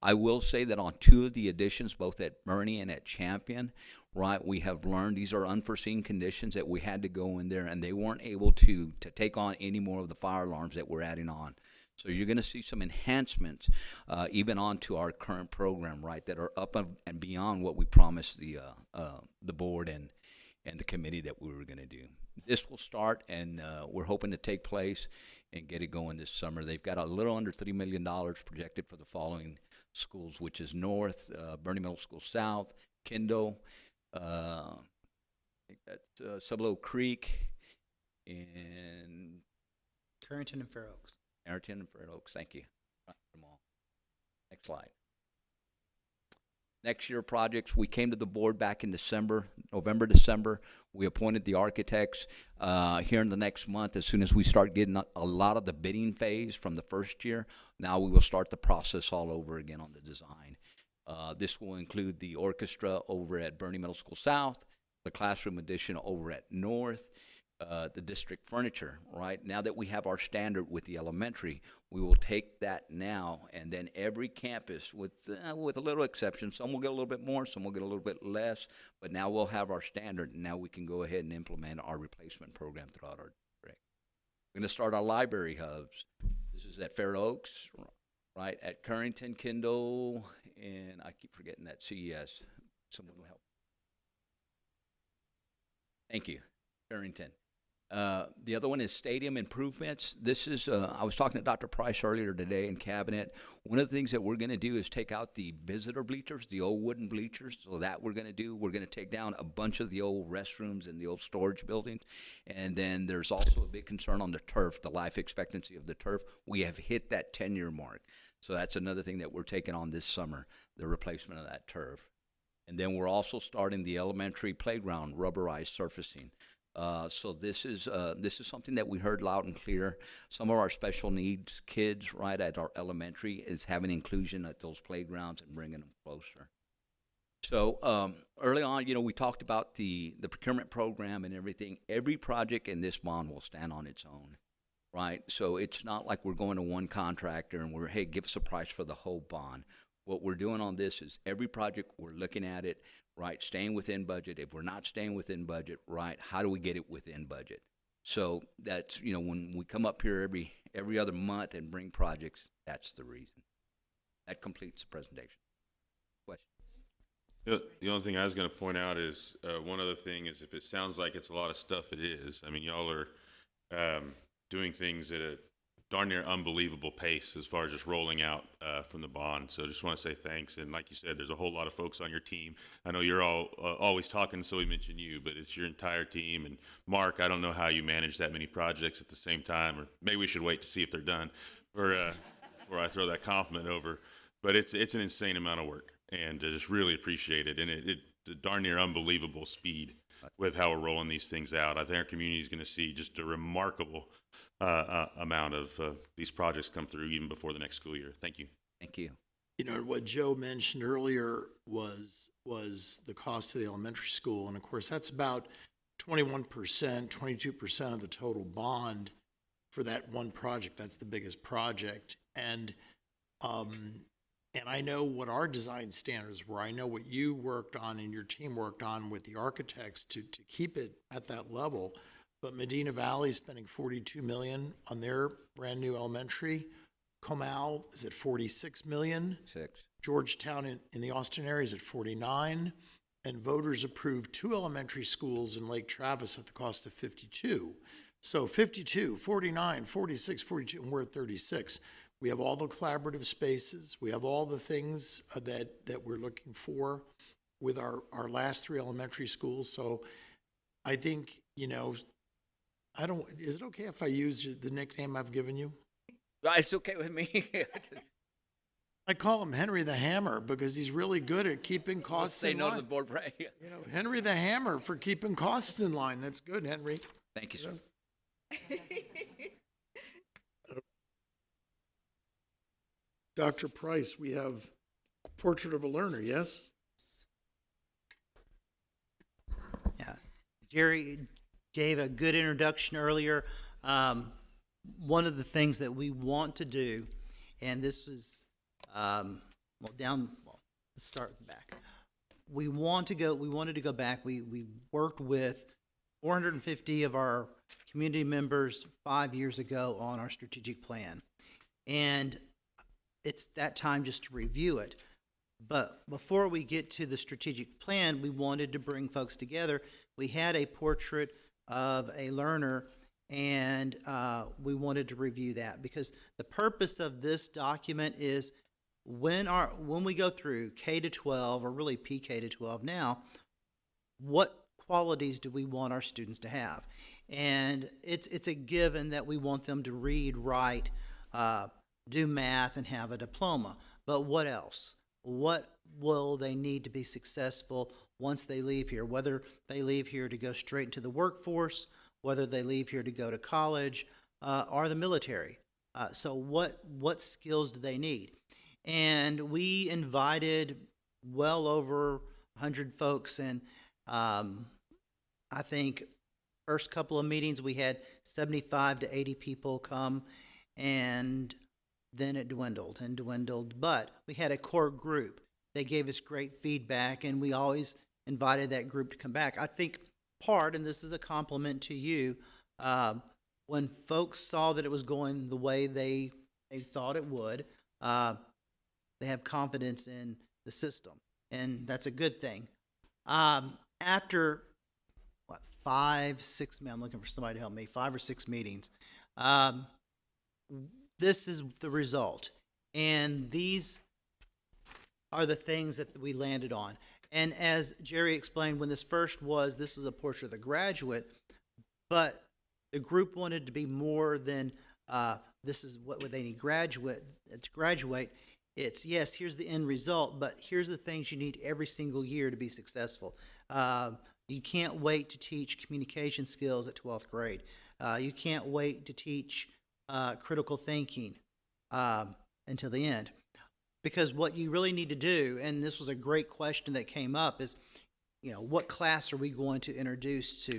I will say that on 2 of the additions, both at Bernie and at Champion, right, we have learned these are unforeseen conditions that we had to go in there, and they weren't able to take on any more of the fire alarms that we're adding on. So you're going to see some enhancements even onto our current program, right, that are up and beyond what we promised the board and the committee that we were going to do. This will start, and we're hoping to take place and get it going this summer. They've got a little under $3 million projected for the following schools, which is North, Bernie Middle School South, Kendall, I think that's Sublot Creek, and Carrington and Fair Oaks. Carrington and Fair Oaks, thank you. Next slide. Next year projects, we came to the board back in November, December. We appointed the architects here in the next month. As soon as we start getting a lot of the bidding phase from the first year, now we will start the process all over again on the design. This will include the orchestra over at Bernie Middle School South, the classroom addition over at North, the district furniture, right? Now that we have our standard with the elementary, we will take that now, and then every campus, with a little exception, some will get a little bit more, some will get a little bit less, but now we'll have our standard, and now we can go ahead and implement our replacement program throughout our district. We're going to start our library hubs. This is at Fair Oaks, right, at Currington, Kendall, and I keep forgetting that CES. Someone will help. Thank you, Currington. The other one is stadium improvements. This is, I was talking to Dr. Price earlier today in cabinet. One of the things that we're going to do is take out the visitor bleachers, the old wooden bleachers. So that we're going to do. We're going to take down a bunch of the old restrooms and the old storage buildings. And then there's also a big concern on the turf, the life expectancy of the turf. We have hit that 10-year mark. So that's another thing that we're taking on this summer, the replacement of that turf. And then we're also starting the elementary playground rubberized surfacing. So this is something that we heard loud and clear. Some of our special needs kids, right, at our elementary is having inclusion at those playgrounds and bringing them closer. So early on, we talked about the procurement program and everything. Every project in this bond will stand on its own, right? So it's not like we're going to one contractor and hey, give us a price for the whole bond. What we're doing on this is every project, we're looking at it, right, staying within budget. If we're not staying within budget, right, how do we get it within budget? So that's, when we come up here every other month and bring projects, that's the reason. That completes the presentation. Question? The only thing I was going to point out is one other thing is if it sounds like it's a lot of stuff, it is. I mean, y'all are doing things at a darn near unbelievable pace as far as just rolling out from the bond. So just want to say thanks. And like you said, there's a whole lot of folks on your team. I know you're all always talking, so we mentioned you, but it's your entire team. And Mark, I don't know how you manage that many projects at the same time, or maybe we should wait to see if they're done before I throw that compliment over. But it's an insane amount of work, and I just really appreciate it. And it's a darn near unbelievable speed with how we're rolling these things out. I think our community is going to see just a remarkable amount of these projects come through even before the next school year. Thank you. Thank you. What Joe mentioned earlier was the cost of the elementary school. And of course, that's about 21%, 22% of the total bond for that one project. That's the biggest project. And I know what our design standards were. I know what you worked on and your team worked on with the architects to keep it at that level. But Medina Valley is spending $42 million on their brand new elementary. Comal is at $46 million. Georgetown in the Austin area is at $49. And voters approved 2 elementary schools in Lake Travis at the cost of $52. So 52, 49, 46, 42, and we're at 36. We have all the collaborative spaces. We have all the things that we're looking for with our last 3 elementary schools. So I think, is it okay if I use the nickname I've given you? It's okay with me. I call him Henry the Hammer because he's really good at keeping costs in line. Say no to the board, right? Henry the Hammer for keeping costs in line. That's good, Henry. Thank you, sir. Dr. Price, we have Portrait of a Learner, yes? Yeah. Jerry gave a good introduction earlier. One of the things that we want to do, and this was, let's start back. We wanted to go back. We worked with 450 of our community members 5 years ago on our strategic plan. And it's that time just to review it. But before we get to the strategic plan, we wanted to bring folks together. We had a portrait of a learner, and we wanted to review that because the purpose of this document is when we go through K to 12, or really PK to 12 now, what qualities do we want our students to have? And it's a given that we want them to read, write, do math, and have a diploma. But what else? What will they need to be successful once they leave here? Whether they leave here to go straight into the workforce, whether they leave here to go to college, or the military. So what skills do they need? And we invited well over 100 folks, and I think first couple of meetings we had 75 to 80 people come, and then it dwindled and dwindled. But we had a core group. They gave us great feedback, and we always invited that group to come back. I think and this is a compliment to you, when folks saw that it was going the way they they thought it would. They have confidence in the system, and that's a good thing. After what, 5, 6, I'm looking for somebody to help me, 5 or 6 meetings. This is the result, and these are the things that we landed on. And as Jerry explained, when this was a portrait of the graduate, but the group wanted to be more than this is what would they need to graduate. It's, yes, here's the end result, but here's the things you need every single year to be successful. You can't wait to teach communication skills at 12th grade. You can't wait to teach critical thinking until the end. Because what you really need to do, and this was a great question that came up, is, what class are we going to introduce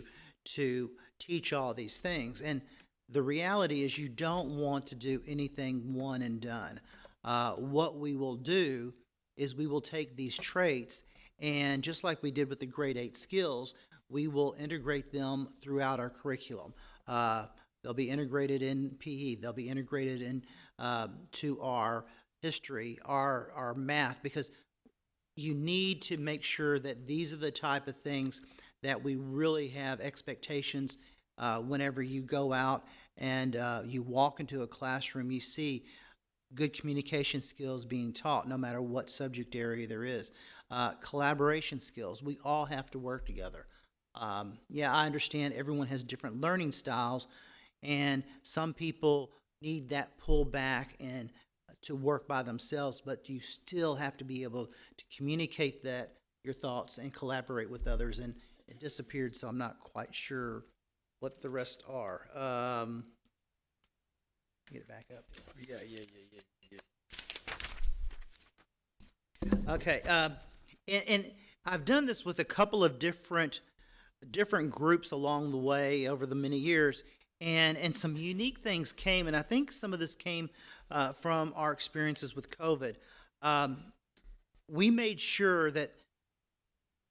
to teach all these things? And the reality is you don't want to do anything one and done. What we will do is we will take these traits, and just like we did with the grade 8 skills, we will integrate them throughout our curriculum. They'll be integrated in PE. They'll be integrated in to our history, our math, because you need to make sure that these are the type of things that we really have expectations whenever you go out and you walk into a classroom, you see good communication skills being taught no matter what subject area there is. Collaboration skills, we all have to work together. Yeah, I understand everyone has different learning styles, and some people need that pull back and to work by themselves, but you still have to be able to communicate your thoughts and collaborate with others. And it disappeared, so I'm not quite sure what the rest are. Get it back up. Yeah. Okay, and I've done this with a couple of different groups along the way over the many years, and some unique things came, and I think some of this came from our experiences with COVID. We made sure that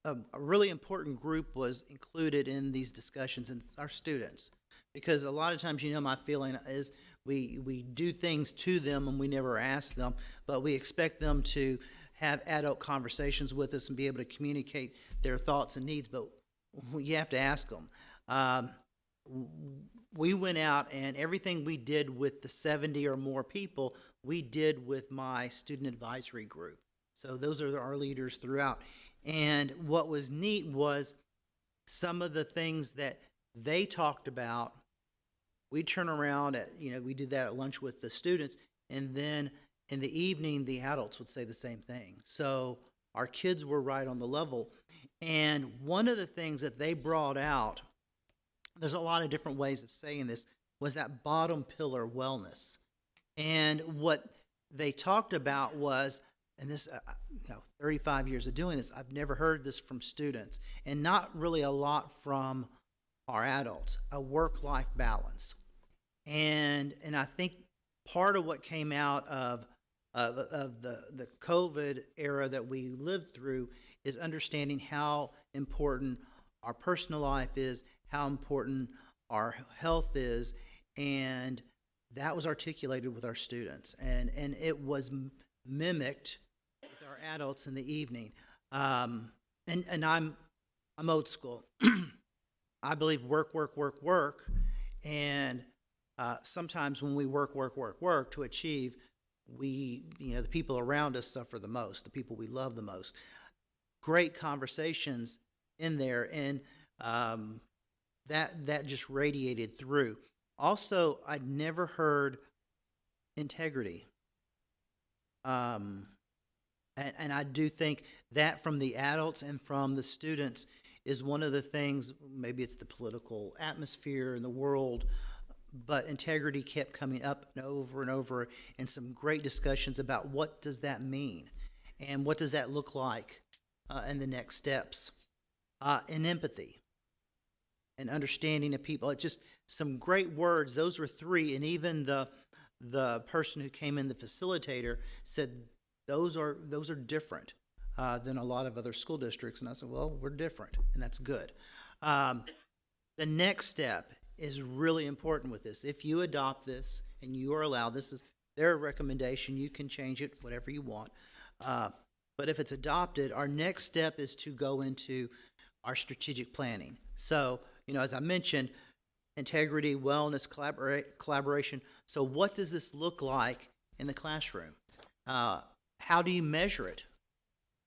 a really important group was included in these discussions, and our students, because a lot of times, my feeling is we do things to them and we never ask them, but we expect them to have adult conversations with us and be able to communicate their thoughts and needs, but you have to ask them. We went out, and everything we did with the 70 or more people, we did with my student advisory group. So those are our leaders throughout. And what was neat was some of the things that they talked about, we turn around we did that at lunch with the students, and then in the evening, the adults would say the same thing. So our kids were right on the level. And one of the things that they brought out, there's a lot of different ways of saying this, was that bottom pillar wellness. And what they talked about was, and this, 35 years of doing this, I've never heard this from students, and not really a lot from our adults, a work-life balance. And I think part of what came out of the COVID era that we lived through is understanding how important our personal life is, how important our health is, and that was articulated with our students, and it was mimicked with our adults in the evening. And I'm old school. I believe work, and sometimes when we work to achieve, the people around us suffer the most, the people we love the most. Great conversations in there, and that just radiated through. Also, I'd never heard integrity. And I do think that from the adults and from the students is one of the things, maybe it's the political atmosphere in the world, but integrity kept coming up and over, and some great discussions about what does that mean and what does that look like in the next steps. And empathy and understanding of people. It's just some great words. Those were 3, and even the person who came in, the facilitator, said those are different than a lot of other school districts. And I said, well, we're different, and that's good. The next step is really important with this. If you adopt this and you are allowed, this is their recommendation. You can change it, whatever you want. But if it's adopted, our next step is to go into our strategic planning. So, as I mentioned, integrity, wellness, collaboration. So what does this look like in the classroom? How do you measure it?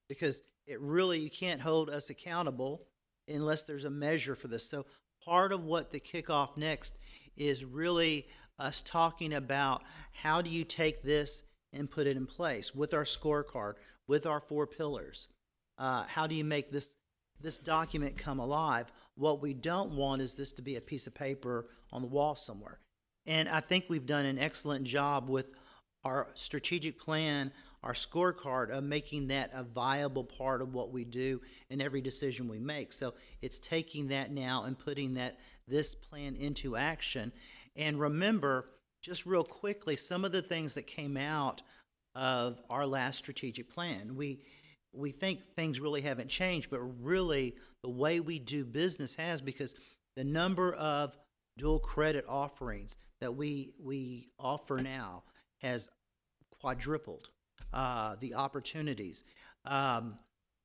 Because you can't hold us accountable unless there's a measure for this. So part of what the kickoff next is really us talking about how do you take this and put it in place with our scorecard, with our 4 pillars. How do you make this document come alive? What we don't want is this to be a piece of paper on the wall somewhere. And I think we've done an excellent job with our strategic plan, our scorecard, of making that a viable part of what we do in every decision we make. So it's taking that now and putting this plan into action. And remember, just real quickly, some of the things that came out of our last strategic plan. We think things really haven't changed, but really the way we do business has, because the number of dual credit offerings that we offer now has quadrupled. The opportunities.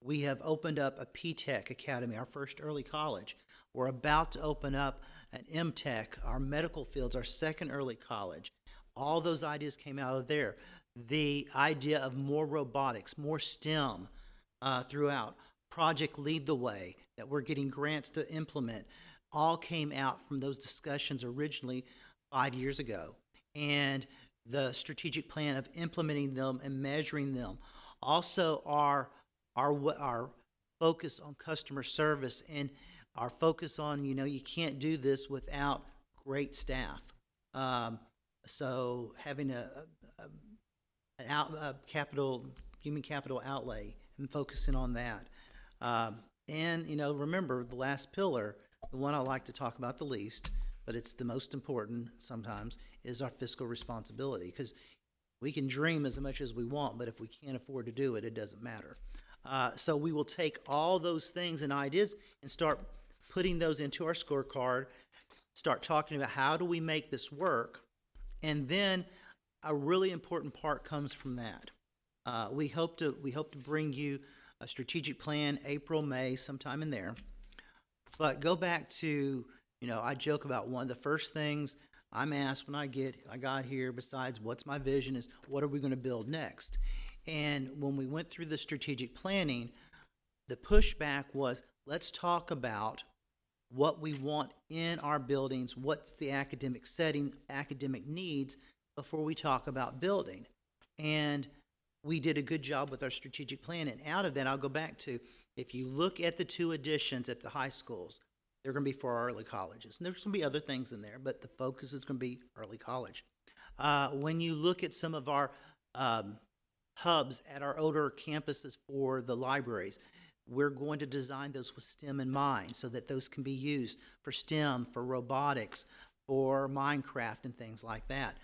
We have opened up a P-Tech Academy, our first early college. We're about to open up an M-Tech, our medical fields, our second early college. All those ideas came out of there. The idea of more robotics, more STEM throughout. Project Lead the Way, that we're getting grants to implement, all came out from those discussions originally 5 years ago. And the strategic plan of implementing them and measuring them. Also, our focus on customer service and our focus on, you can't do this without great staff. So having a human capital outlay and focusing on that. And, remember the last pillar, the one I like to talk about the least, but it's the most important sometimes, is our fiscal responsibility. Because we can dream as much as we want, but if we can't afford to do it, it doesn't matter. So we will take all those things and ideas and start putting those into our scorecard, start talking about how do we make this work, and then a really important part comes from that. We hope to bring you a strategic plan April, May, sometime in there. But go back to, I joke about one of the first things I'm asked when I got here, besides what's my vision, is what are we going to build next? And when we went through the strategic planning, the pushback was, let's talk about what we want in our buildings, what's the academic setting, academic needs, before we talk about building. And we did a good job with our strategic plan. And out of that, I'll go back to, if you look at the 2 additions at the high schools, they're going to be for our early colleges. And there's going to be other things in there, but the focus is going to be early college. When you look at some of our hubs at our older campuses for the libraries, we're going to design those with STEM in mind so that those can be used for STEM, for robotics, for Minecraft and things like that.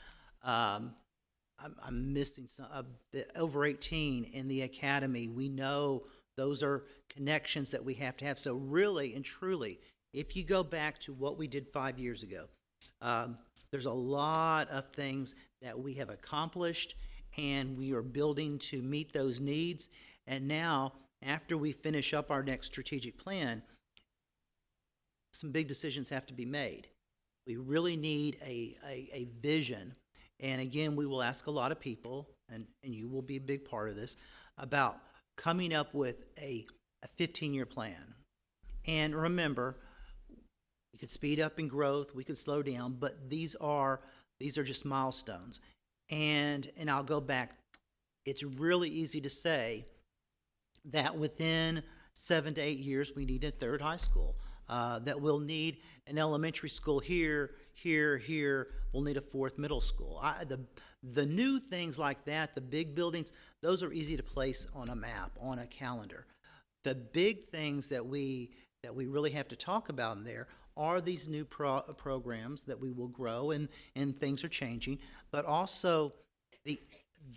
I'm missing some of the over 18 in the academy. We know those are connections that we have to have. So really and truly, if you go back to what we did 5 years ago, there's a lot of things that we have accomplished, and we are building to meet those needs. And now, after we finish up our next strategic plan, some big decisions have to be made. We really need a vision. And again, we will ask a lot of people, and you will be a big part of this, about coming up with a 15-year plan. And remember, we could speed up in growth, we could slow down, but these are just milestones. And I'll go back. It's really easy to say that within 7 to 8 years, we need a 3rd high school, that we'll need an elementary school here, we'll need a 4th middle school. The new things like that, the big buildings, those are easy to place on a map, on a calendar. The big things that we really have to talk about in there are these new programs that we will grow, and things are changing, but also the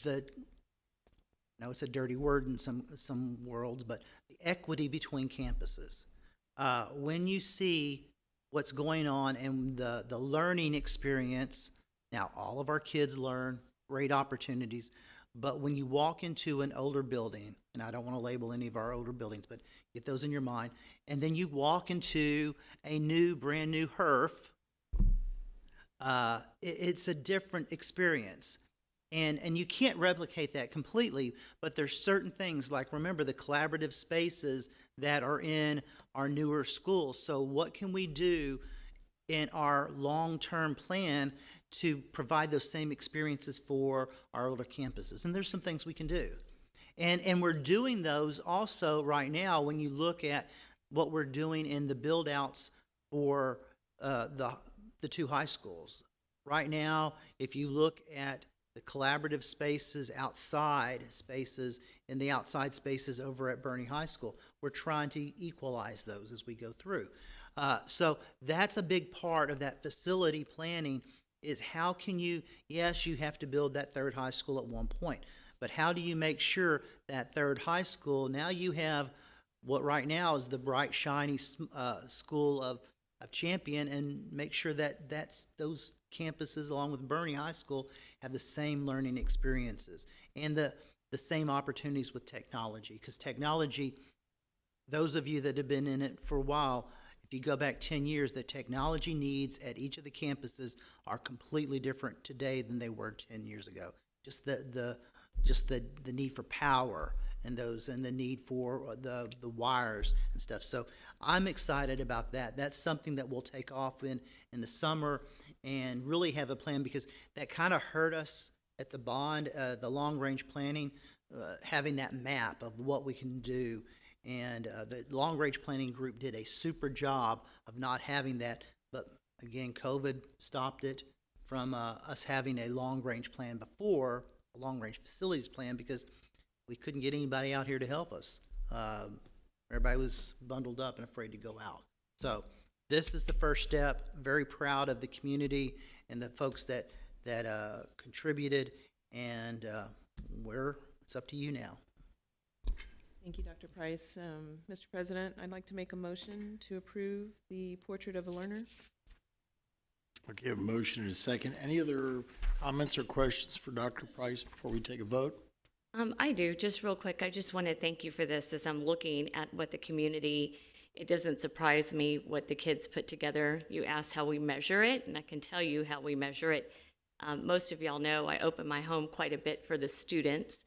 I know it's a dirty word in some worlds, but the equity between campuses. When you see what's going on and the learning experience, now all of our kids learn great opportunities. But when you walk into an older building, and I don't want to label any of our older buildings, but get those in your mind, and then you walk into a brand new HERF, it's a different experience. And you can't replicate that completely, but there's certain things like, remember, the collaborative spaces that are in our newer schools. So what can we do in our long-term plan to provide those same experiences for our older campuses? And there's some things we can do. And we're doing those also right now when you look at what we're doing in the build-outs for the two high schools. Right now, if you look at the collaborative spaces, outside spaces, and the outside spaces over at Bernie High School, we're trying to equalize those as we go through. So that's a big part of that facility planning, is how can you, yes, you have to build that third high school at one point, but how do you make sure that third high school, now you have what right now is the bright, shiny school of Champion, and make sure that those campuses, along with Bernie High School, have the same learning experiences and the same opportunities with technology. Because technology, those of you that have been in it for a while, if you go back 10 years, the technology needs at each of the campuses are completely different today than they were 10 years ago. Just the need for power and the need for the wires and stuff. So I'm excited about that. That's something that we'll take off in the summer and really have a plan, because that kind of hurt us at the bond, the long range planning, having that map of what we can do. And the long range planning group did a super job of not having that. But again, COVID stopped it from us having a long range plan before, a long range facilities plan, because we couldn't get anybody out here to help us. Everybody was bundled up and afraid to go out. So this is the first step. Very proud of the community and the folks that contributed, and it's up to you now. Thank you, Dr. Price. Mr. President, I'd like to make a motion to approve the Portrait of a Learner. Okay, a motion and a second. Any other comments or questions for Dr. Price before we take a vote? I do. Just real quick, I just want to thank you for this. As I'm looking at what the community, it doesn't surprise me what the kids put together. You asked how we measure it, and I can tell you how we measure it. Most of y'all know I open my home quite a bit for the students.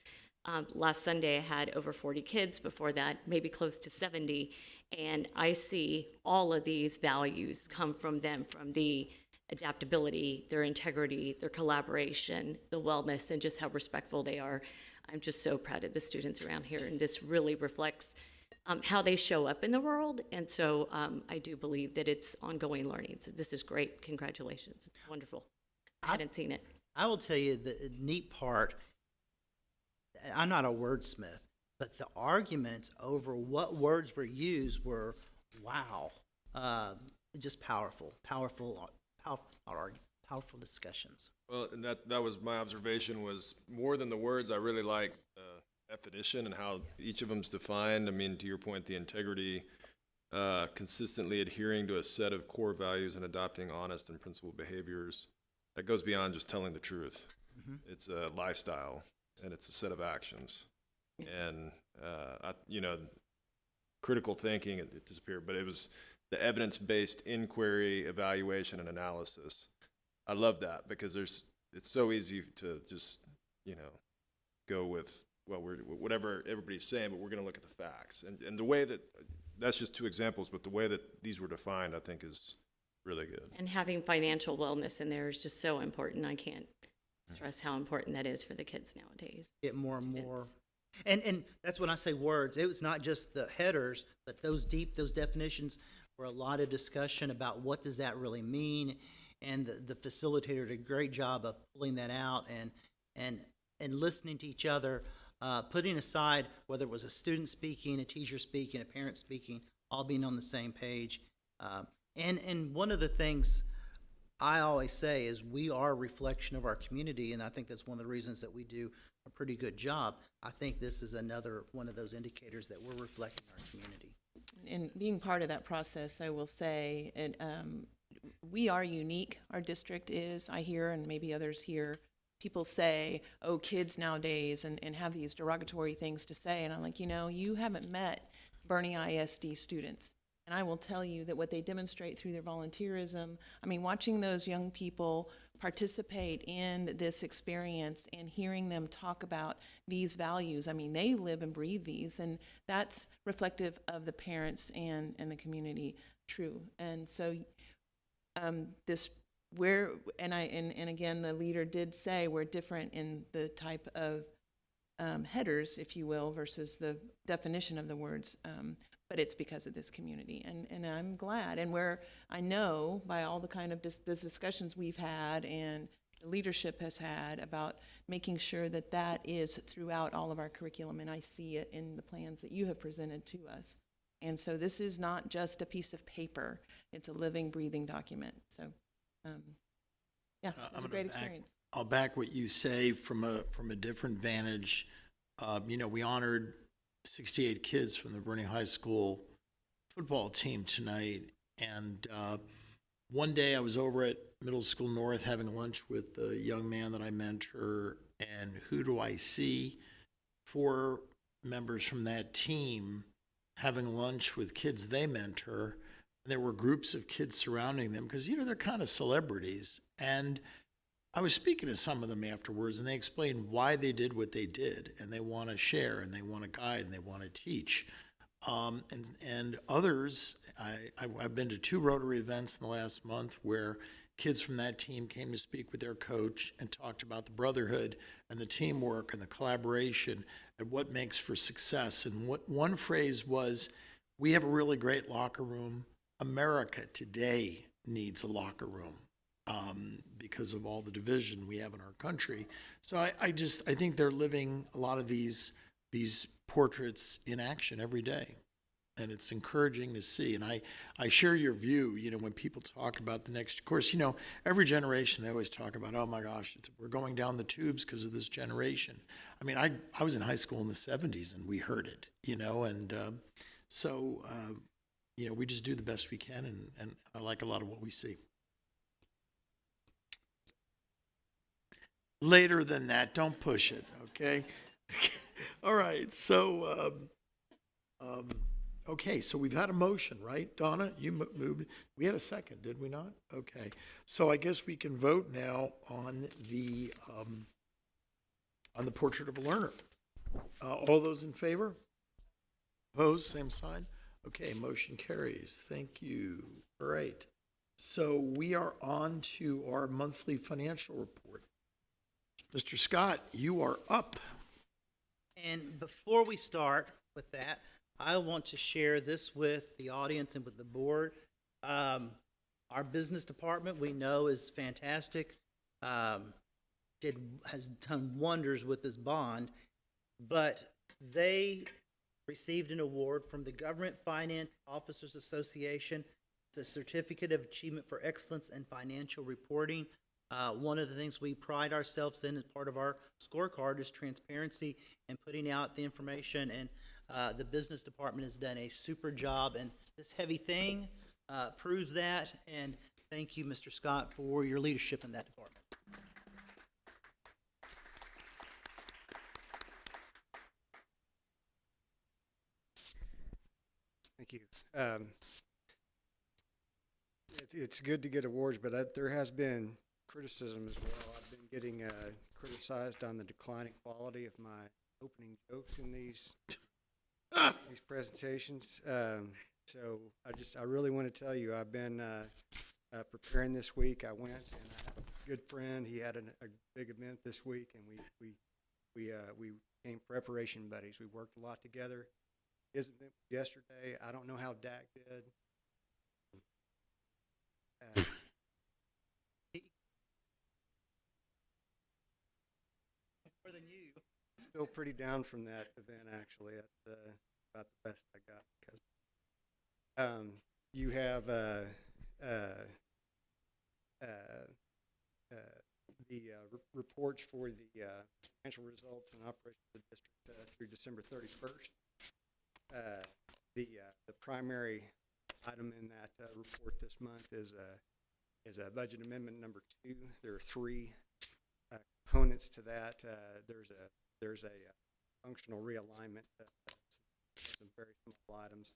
Last Sunday I had over 40 kids, before that maybe close to 70, and I see all of these values come from them, from the adaptability, their integrity, their collaboration, the wellness, and just how respectful they are. I'm just so proud of the students around here, and this really reflects how they show up in the world. And so I do believe that it's ongoing learning. So this is great. Congratulations. It's wonderful. I hadn't seen it. I will tell you the neat part, I'm not a wordsmith, but the arguments over what words were used were, wow, just powerful discussions. Well, and that was my observation, was more than the words, I really like the definition and how each of them's defined. I mean, to your point, the integrity, consistently adhering to a set of core values and adopting honest and principled behaviors. That goes beyond just telling the truth. Mm-hmm. It's a lifestyle, and it's a set of actions. And, critical thinking, it disappeared, but it was the evidence-based inquiry, evaluation, and analysis. I love that, because it's so easy to just, go with, well, whatever everybody's saying, but we're going to look at the facts. And the way that's just two examples, but the way that these were defined, I think, is really good. And having financial wellness in there is just so important. I can't stress how important that is for the kids nowadays. Get more and more. And that's when I say words. It was not just the headers, but those definitions were a lot of discussion about what does that really mean. And the facilitator did a great job of pulling that out and listening to each other, putting aside whether it was a student speaking, a teacher speaking, a parent speaking, all being on the same page. And one of the things I always say is we are a reflection of our community, and I think that's one of the reasons that we do a pretty good job. I think this is another one of those indicators that we're reflecting our community. And being part of that process, I will say, we are unique. Our district is, I hear, and maybe others here, people say, oh, kids nowadays, and have these derogatory things to say. And I'm like, you haven't met Bernie ISD students. And I will tell you that what they demonstrate through their volunteerism, I mean, watching those young people participate in this experience and hearing them talk about these values, I mean, they live and breathe these, and that's reflective of the parents and the community, true. And so and again, the leader did say we're different in the type of headers, if you will, versus the definition of the words. But it's because of this community, and I'm glad. And where I know by all the kind of the discussions we've had and the leadership has had about making sure that that is throughout all of our curriculum, and I see it in the plans that you have presented to us. And so this is not just a piece of paper; it's a living, breathing document. So, yeah, it's a great experience. I'll back what you say from a different vantage. We honored 68 kids from the Bernie High School football team tonight. And one day I was over at Middle School North having lunch with the young man that I mentor. And who do I see? 4 members from that team having lunch with kids they mentor. And there were groups of kids surrounding them because, they're kind of celebrities. And I was speaking to some of them afterwards, and they explained why they did what they did, and they want to share, and they want to guide, and they want to teach. And others, I've been to 2 Rotary events in the last month where kids from that team came to speak with their coach and talked about the brotherhood and the teamwork and the collaboration and what makes for success. And what one phrase was, we have a really great locker room. America today needs a locker room. Because of all the division we have in our country. So I think they're living a lot of these portraits in action every day. And it's encouraging to see. And I share your view, when people talk about the next, of course, every generation, they always talk about, oh my gosh, we're going down the tubes because of this generation. I mean, I was in high school in the 70s and we heard it, and so, we just do the best we can. And I like a lot of what we see. Later than that, don't push it, okay? All right, so, okay, so we've had a motion, right? Donna, you moved. We had a second, did we not? Okay, so I guess we can vote now on the portrait of a learner. All those in favor? Opposed, same sign? Okay, motion carries. Thank you. All right, so we are on to our monthly financial report. Mr. Scott, you are up. And before we start with that, I want to share this with the audience and with the board. Our business department, we know, is fantastic. Has done wonders with this bond, but they received an award from the Government Finance Officers Association, the Certificate of Achievement for Excellence in Financial Reporting. One of the things we pride ourselves in as part of our scorecard is transparency and putting out the information, and the business department has done a super job, and this heavy thing proves that, and thank you, Mr. Scott, for your leadership in that department. Thank you. It's good to get awards, but there has been criticism as well. I've been getting criticized on the declining quality of my opening jokes in these presentations. So I really want to tell you, I've been preparing this week. I went and I have a good friend. He had a big event this week, and we became preparation buddies. We worked a lot together. His event was yesterday. I don't know how Dak did. More than you. Still pretty down from that event, actually. That's about the best I got, because you have the reports for the financial results and operations of the district through December 31st. The primary item in that report this month is a budget amendment number 2. There are 3 components components to that. There's a functional realignment, some very small items,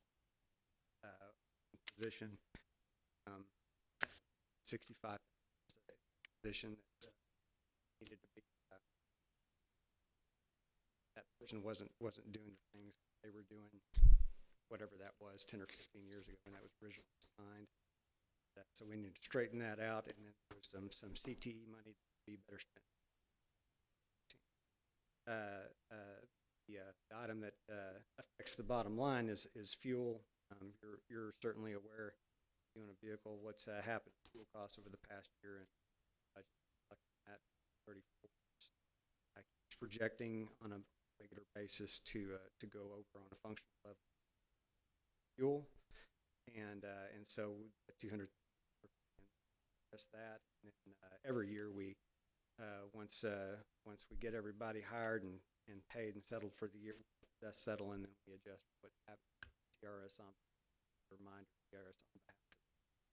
position, 65 position that needed to be. That person wasn't doing the things they were doing, whatever that was, 10 or 15 years ago when that was originally signed. So we need to straighten that out, and then there's some CTE money that would be better spent. The item that affects the bottom line is fuel. You're certainly aware, you own a vehicle, what's happened to fuel costs over the past year, and at 34, it's projecting on a regular basis to go over on a functional level fuel, and so 200 just that. And then, every year we once we get everybody hired and paid and settled for the year, that's settle, and then we adjust what's happening. TRS on reminder, TRS on behalf.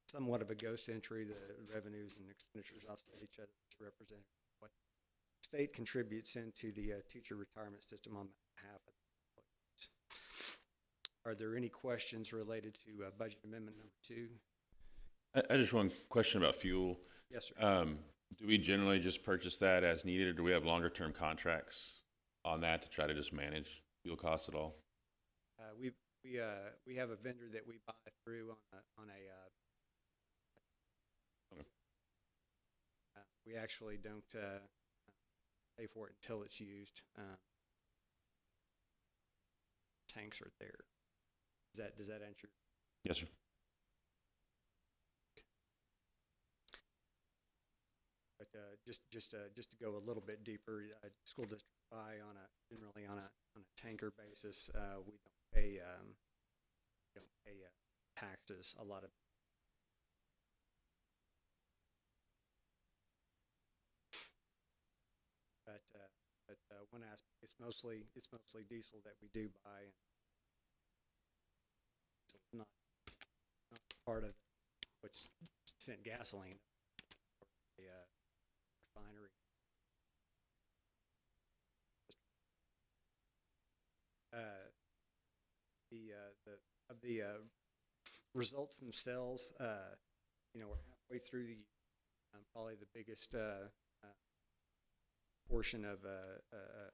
Somewhat of a ghost entry. The revenues and expenditures offset each other. It's represented what the state contributes into the teacher retirement system on behalf of the employees. Are there any questions related to budget amendment number 2? I just one question about fuel. Yes, sir. Do we generally just purchase that as needed, or do we have longer term contracts on that to try to just manage fuel costs at all? We have a vendor that we buy through on a we actually don't pay for it until it's used. Tanks are there. Does that answer? Yes, sir. But just to go a little bit deeper, school district buy generally on a tanker basis. We don't pay taxes. A lot of but one aspect, it's mostly diesel that we do buy, and it's not part of what's sent gasoline. Refinery. The results themselves, we're halfway through the probably the biggest portion of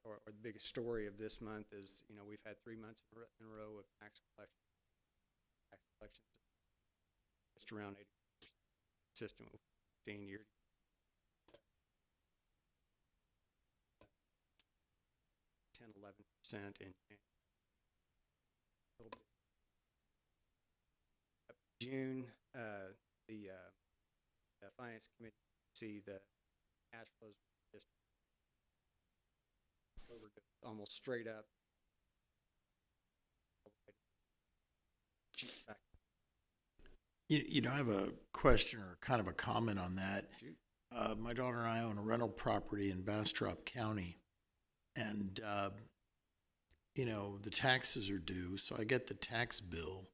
or the biggest story of this month is we've had 3 months in a row of tax collection. Tax collections just around 80% consistent with 15 years. 10-11% in a little bit. June, the finance committee see the cash flows just almost straight up. I have a question or kind of a comment on that. My daughter and I own a rental property in Bastrop County, and the taxes are due, so I get the tax bill,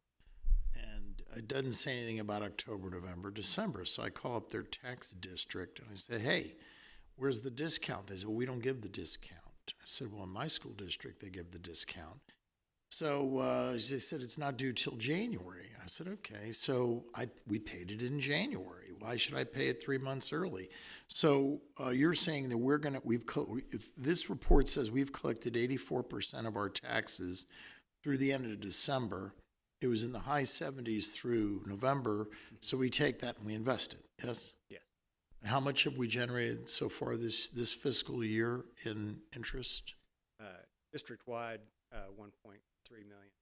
and it doesn't say anything about October, November, December. So I call up their tax district and I say, "Hey, where's the discount?" They said, "Well, we don't give the discount." I said, "Well, in my school district, they give the discount." So they said it's not due till January. I said, "Okay." So we paid it in January. Why should I pay it 3 months early? So you're saying that this report says we've collected 84% of our taxes through the end of December. It was in the high 70s through November. So we take that and we invest it. Yes. Yes. How much have we generated so far this fiscal year in interest? District-wide, 1.3 million.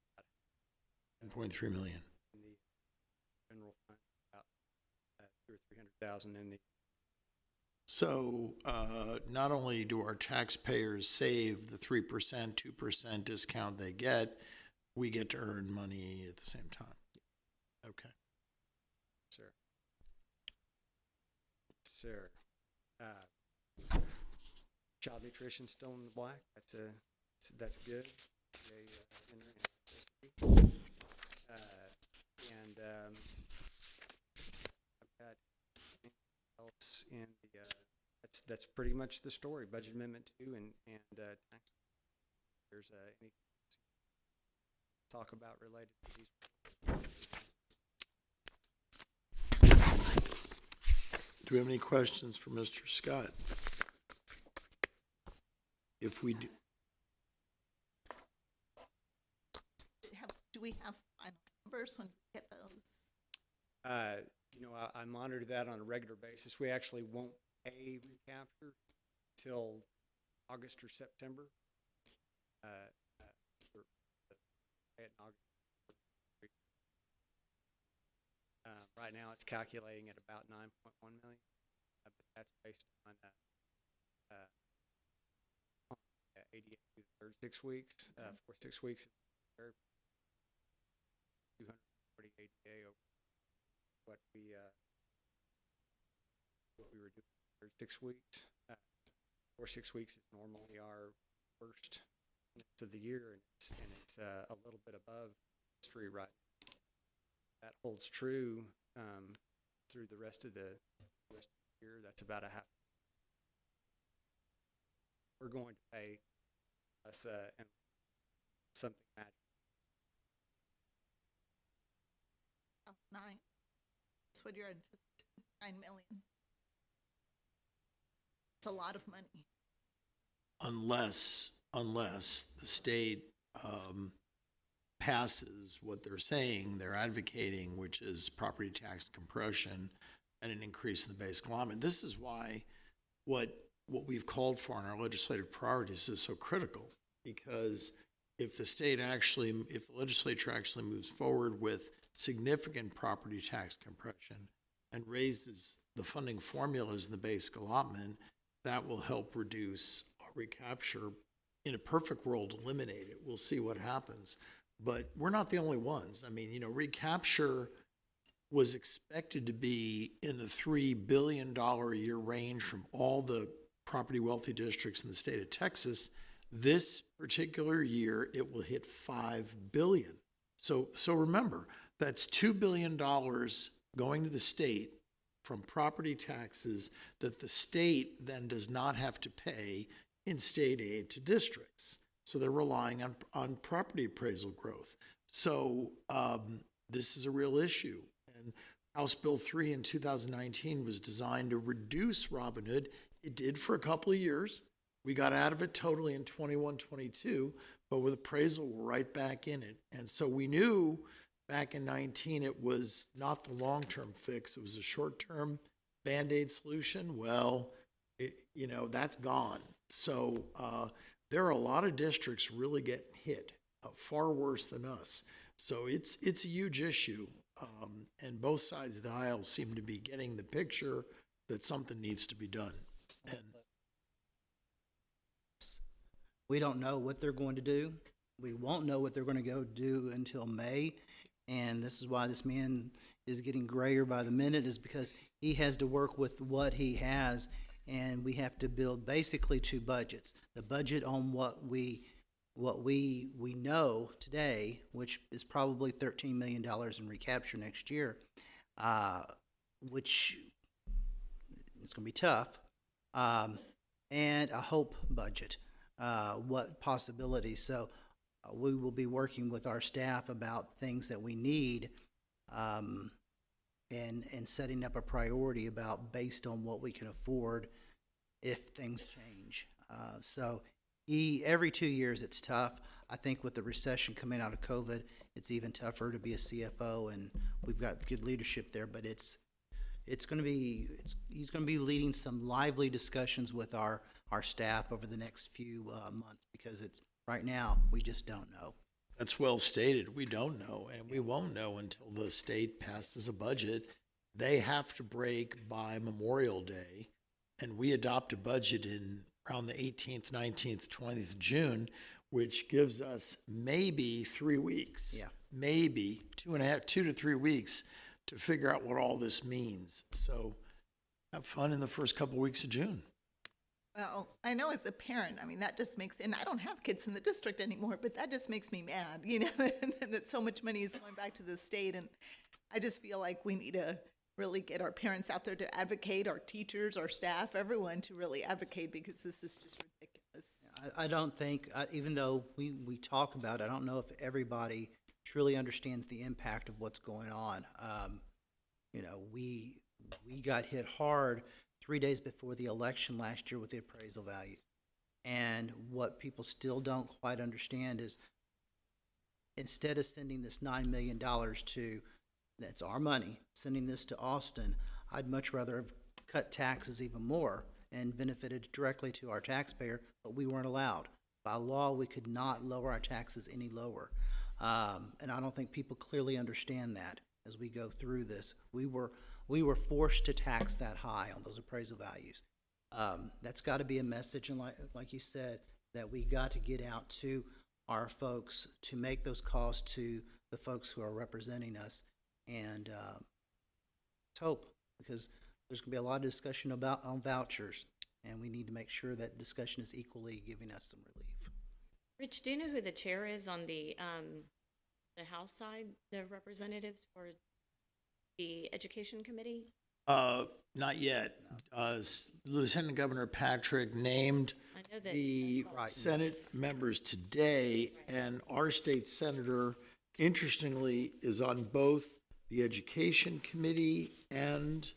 1.3 million. In the general fund, about 200,000 or 300,000 in the. So not only do our taxpayers save the 3%, 2% discount they get, we get to earn money at the same time. Okay. Sir. Sir. Child nutrition still in the black. That's good. And I've got else in the that's pretty much the story. Budget Amendment 2 and tax. There's anything to talk about related to these. Do we have any questions for Mr. Scott? If we do, Do we have final numbers when we get those? I monitor that on a regular basis. We actually won't pay recapture till August or September. Right now, it's calculating at about 9.1 million, but that's based on 88 through the third 6 weeks. For 6 weeks, 240 ADA over what we were doing for 6 weeks. 4 6 weeks is normally our worst of the year, and it's a little bit above history right now. That holds true through the rest of the year. That's about a half. We're going to pay us something magic. 9. That's what you're anticipating. 9 million. It's a lot of money. unless the state passes what they're saying, they're advocating, which is property tax compression and an increase in the base allotment. This is why what we've called for in our legislative priorities is so critical, because if the legislature actually moves forward with significant property tax compression and raises the funding formulas in the basic allotment, that will help reduce recapture. In a perfect world, eliminate it. We'll see what happens. But we're not the only ones. I mean, recapture was expected to be in the $3 billion a year range from all the property wealthy districts in the state of Texas. This particular year, it will hit $5 billion. So remember, that's $2 billion going to the state from property taxes that the state then does not have to pay in state aid to districts. So they're relying on property appraisal growth. So this is a real issue. And House Bill 3 in 2019 was designed to reduce Robinhood. It did for a couple of years. We got out of it totally in 21-22, but with appraisal, we're right back in it. And so we knew back in 19 it was not the long-term fix. It was a short-term Band-Aid solution. Well, that's gone. So there are a lot of districts really getting hit, far worse than us. So it's a huge issue, and both sides of the aisle seem to be getting the picture that something needs to be done. And we don't know what they're going to do. We won't know what they're going to go do until May, and this is why this man is getting grayer by the minute, is because he has to work with what he has. And we have to build basically two budgets. The budget on what we know today, which is probably $13 million in recapture next year, which is going to be tough, and a hope budget, what possibilities. So we will be working with our staff about things that we need, and setting up a priority about based on what we can afford if things change. So every 2 years it's tough. I think with the recession coming out of COVID, it's even tougher to be a CFO, and we've got good leadership there, but he's going to be leading some lively discussions with our staff over the next few months, because right now we just don't know. that's well stated. We don't know, and we won't know until the state passes a budget. They have to break by Memorial Day, and we adopt a budget in around the 18th, 19th, 20th of June, which gives us maybe 3 weeks. Yeah. Maybe 2 to 3 weeks to figure out what all this means. So have fun in the first couple weeks of June. Well, I know as a parent, that just makes, and I don't have kids in the district anymore, but that just makes me mad, that so much money is going back to the state. And I just feel like we need to really get our parents out there to advocate, our teachers, our staff, everyone to really advocate, because this is just ridiculous. I don't think, even though we talk about it, I don't know if everybody truly understands the impact of what's going on. You know, we got hit hard 3 days before the election last year with the appraisal value. And what people still don't quite understand is, instead of sending this $9 million to, that's our money, sending this to Austin, I'd much rather have cut taxes even more and benefited directly to our taxpayer, but we weren't allowed. By law, we could not lower our taxes any lower. And I don't think people clearly understand that as we go through this. We were forced to tax that high on those appraisal values. That's got to be a message, and like you said, that we got to get out to our folks to make those calls to the folks who are representing us, and let's hope, because there's going to be a lot of discussion on vouchers, and we need to make sure that discussion is equally giving us some relief. Rich, do you know who the chair is on the House side, the representatives for the Education Committee? Not yet. Lieutenant Governor Patrick named I know that the Right. Senate members today, and our state senator, interestingly, is on both the Education Committee and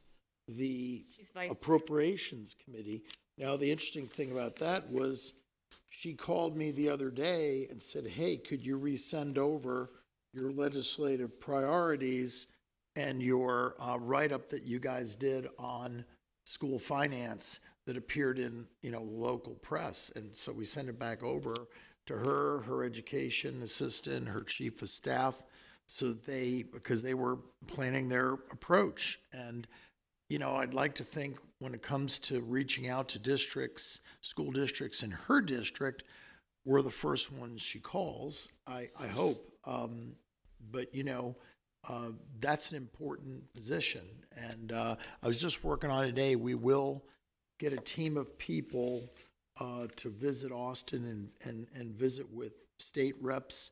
the She's vice Appropriations Committee. Now, the interesting thing about that was she called me the other day and said, hey, could you resend over your legislative priorities and your write-up that you guys did on school finance that appeared in, local press. And so we sent it back over to her, her education assistant, her chief of staff, because they were planning their approach. And, I'd like to think when it comes to reaching out to districts, school districts in her district, we're the first ones she calls, I hope. But, that's an important position. And I was just working on it today. We will get a team of people to visit Austin and visit with state reps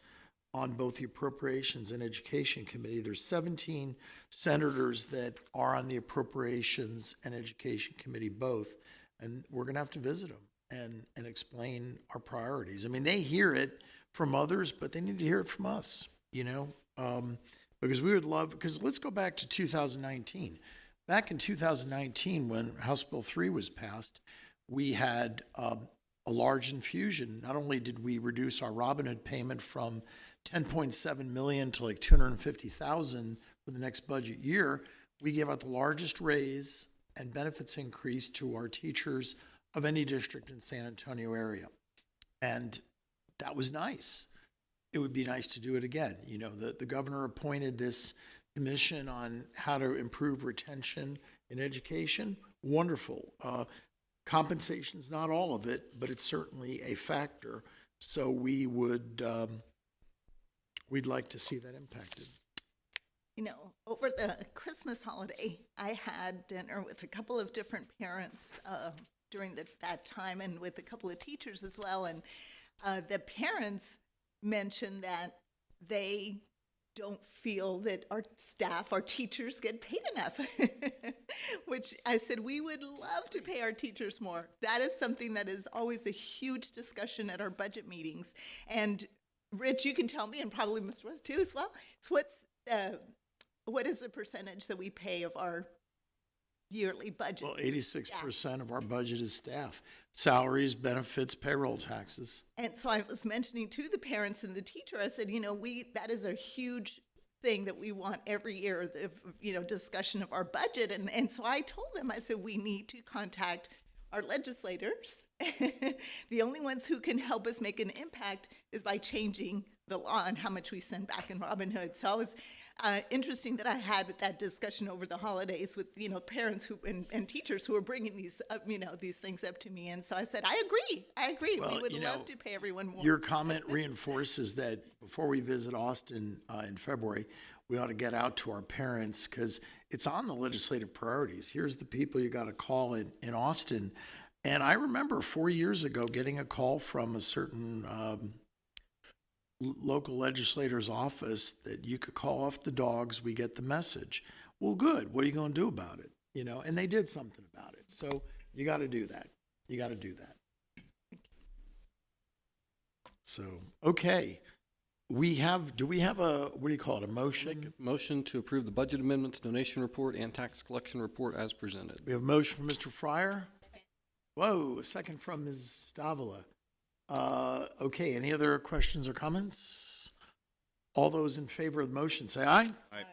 on both the Appropriations and Education Committee. There's 17 senators that are on the Appropriations and Education Committee both, and we're going to have to visit them and explain our priorities. I mean, they hear it from others, but they need to hear it from us, because we would love, because let's go back to 2019. Back in 2019, when House Bill 3 was passed, we had a large infusion. Not only did we reduce our Robin Hood payment from $10.7 million to like $250,000 for the next budget year, we gave out the largest raise and benefits increase to our teachers of any district in San Antonio area. And that was nice. It would be nice to do it again. The governor appointed this commission on how to improve retention in education. Wonderful. Compensation's not all of it, but it's certainly a factor. So we'd like to see that impacted. Over the Christmas holiday, I had dinner with a couple of different parents during that time, and with a couple of teachers as well. And the parents mentioned that they don't feel that our staff, our teachers, get paid enough, which I said, we would love to pay our teachers more. That is something that is always a huge discussion at our budget meetings. And Rich, you can tell me, and probably Mr. West too as well, so what is the percentage that we pay of our yearly budget? Well, 86% of our budget is staff. Salaries, benefits, payroll taxes. And so I was mentioning to the parents and the teacher, I said, that is a huge thing that we want every year, discussion of our budget. And so I told them, I said, we need to contact our legislators. The only ones who can help us make an impact is by changing the law and how much we send back in Robin Hood. So it was interesting that I had that discussion over the holidays with parents and teachers who were bringing these these things up to me. And so I said, I agree. Well, we would love to pay everyone more. Your comment reinforces that before we visit Austin in February, we ought to get out to our parents, because it's on the legislative priorities. Here's the people you got to call in Austin. And I remember 4 years ago getting a call from a certain local legislator's office that you could call off the dogs, we get the message. Well, good. What are you going to do about it? You know, and they did something about it. So you got to do that. You got to do that. So, okay. Do we have a, what do you call it, a motion? Motion to approve the budget amendments, donation report, and tax collection report as presented. We have a motion from Mr. Fryer. Whoa, a second from Ms. Davila. Okay, any other questions or comments? All those in favor of the motion, say aye. Aye.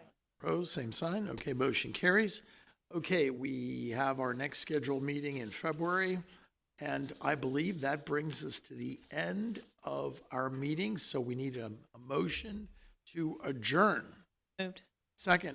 Opposed, same sign. Okay, motion carries. Okay, we have our next scheduled meeting in February, and I believe that brings us to the end of our meeting, so we need a motion to adjourn. Moved. Second,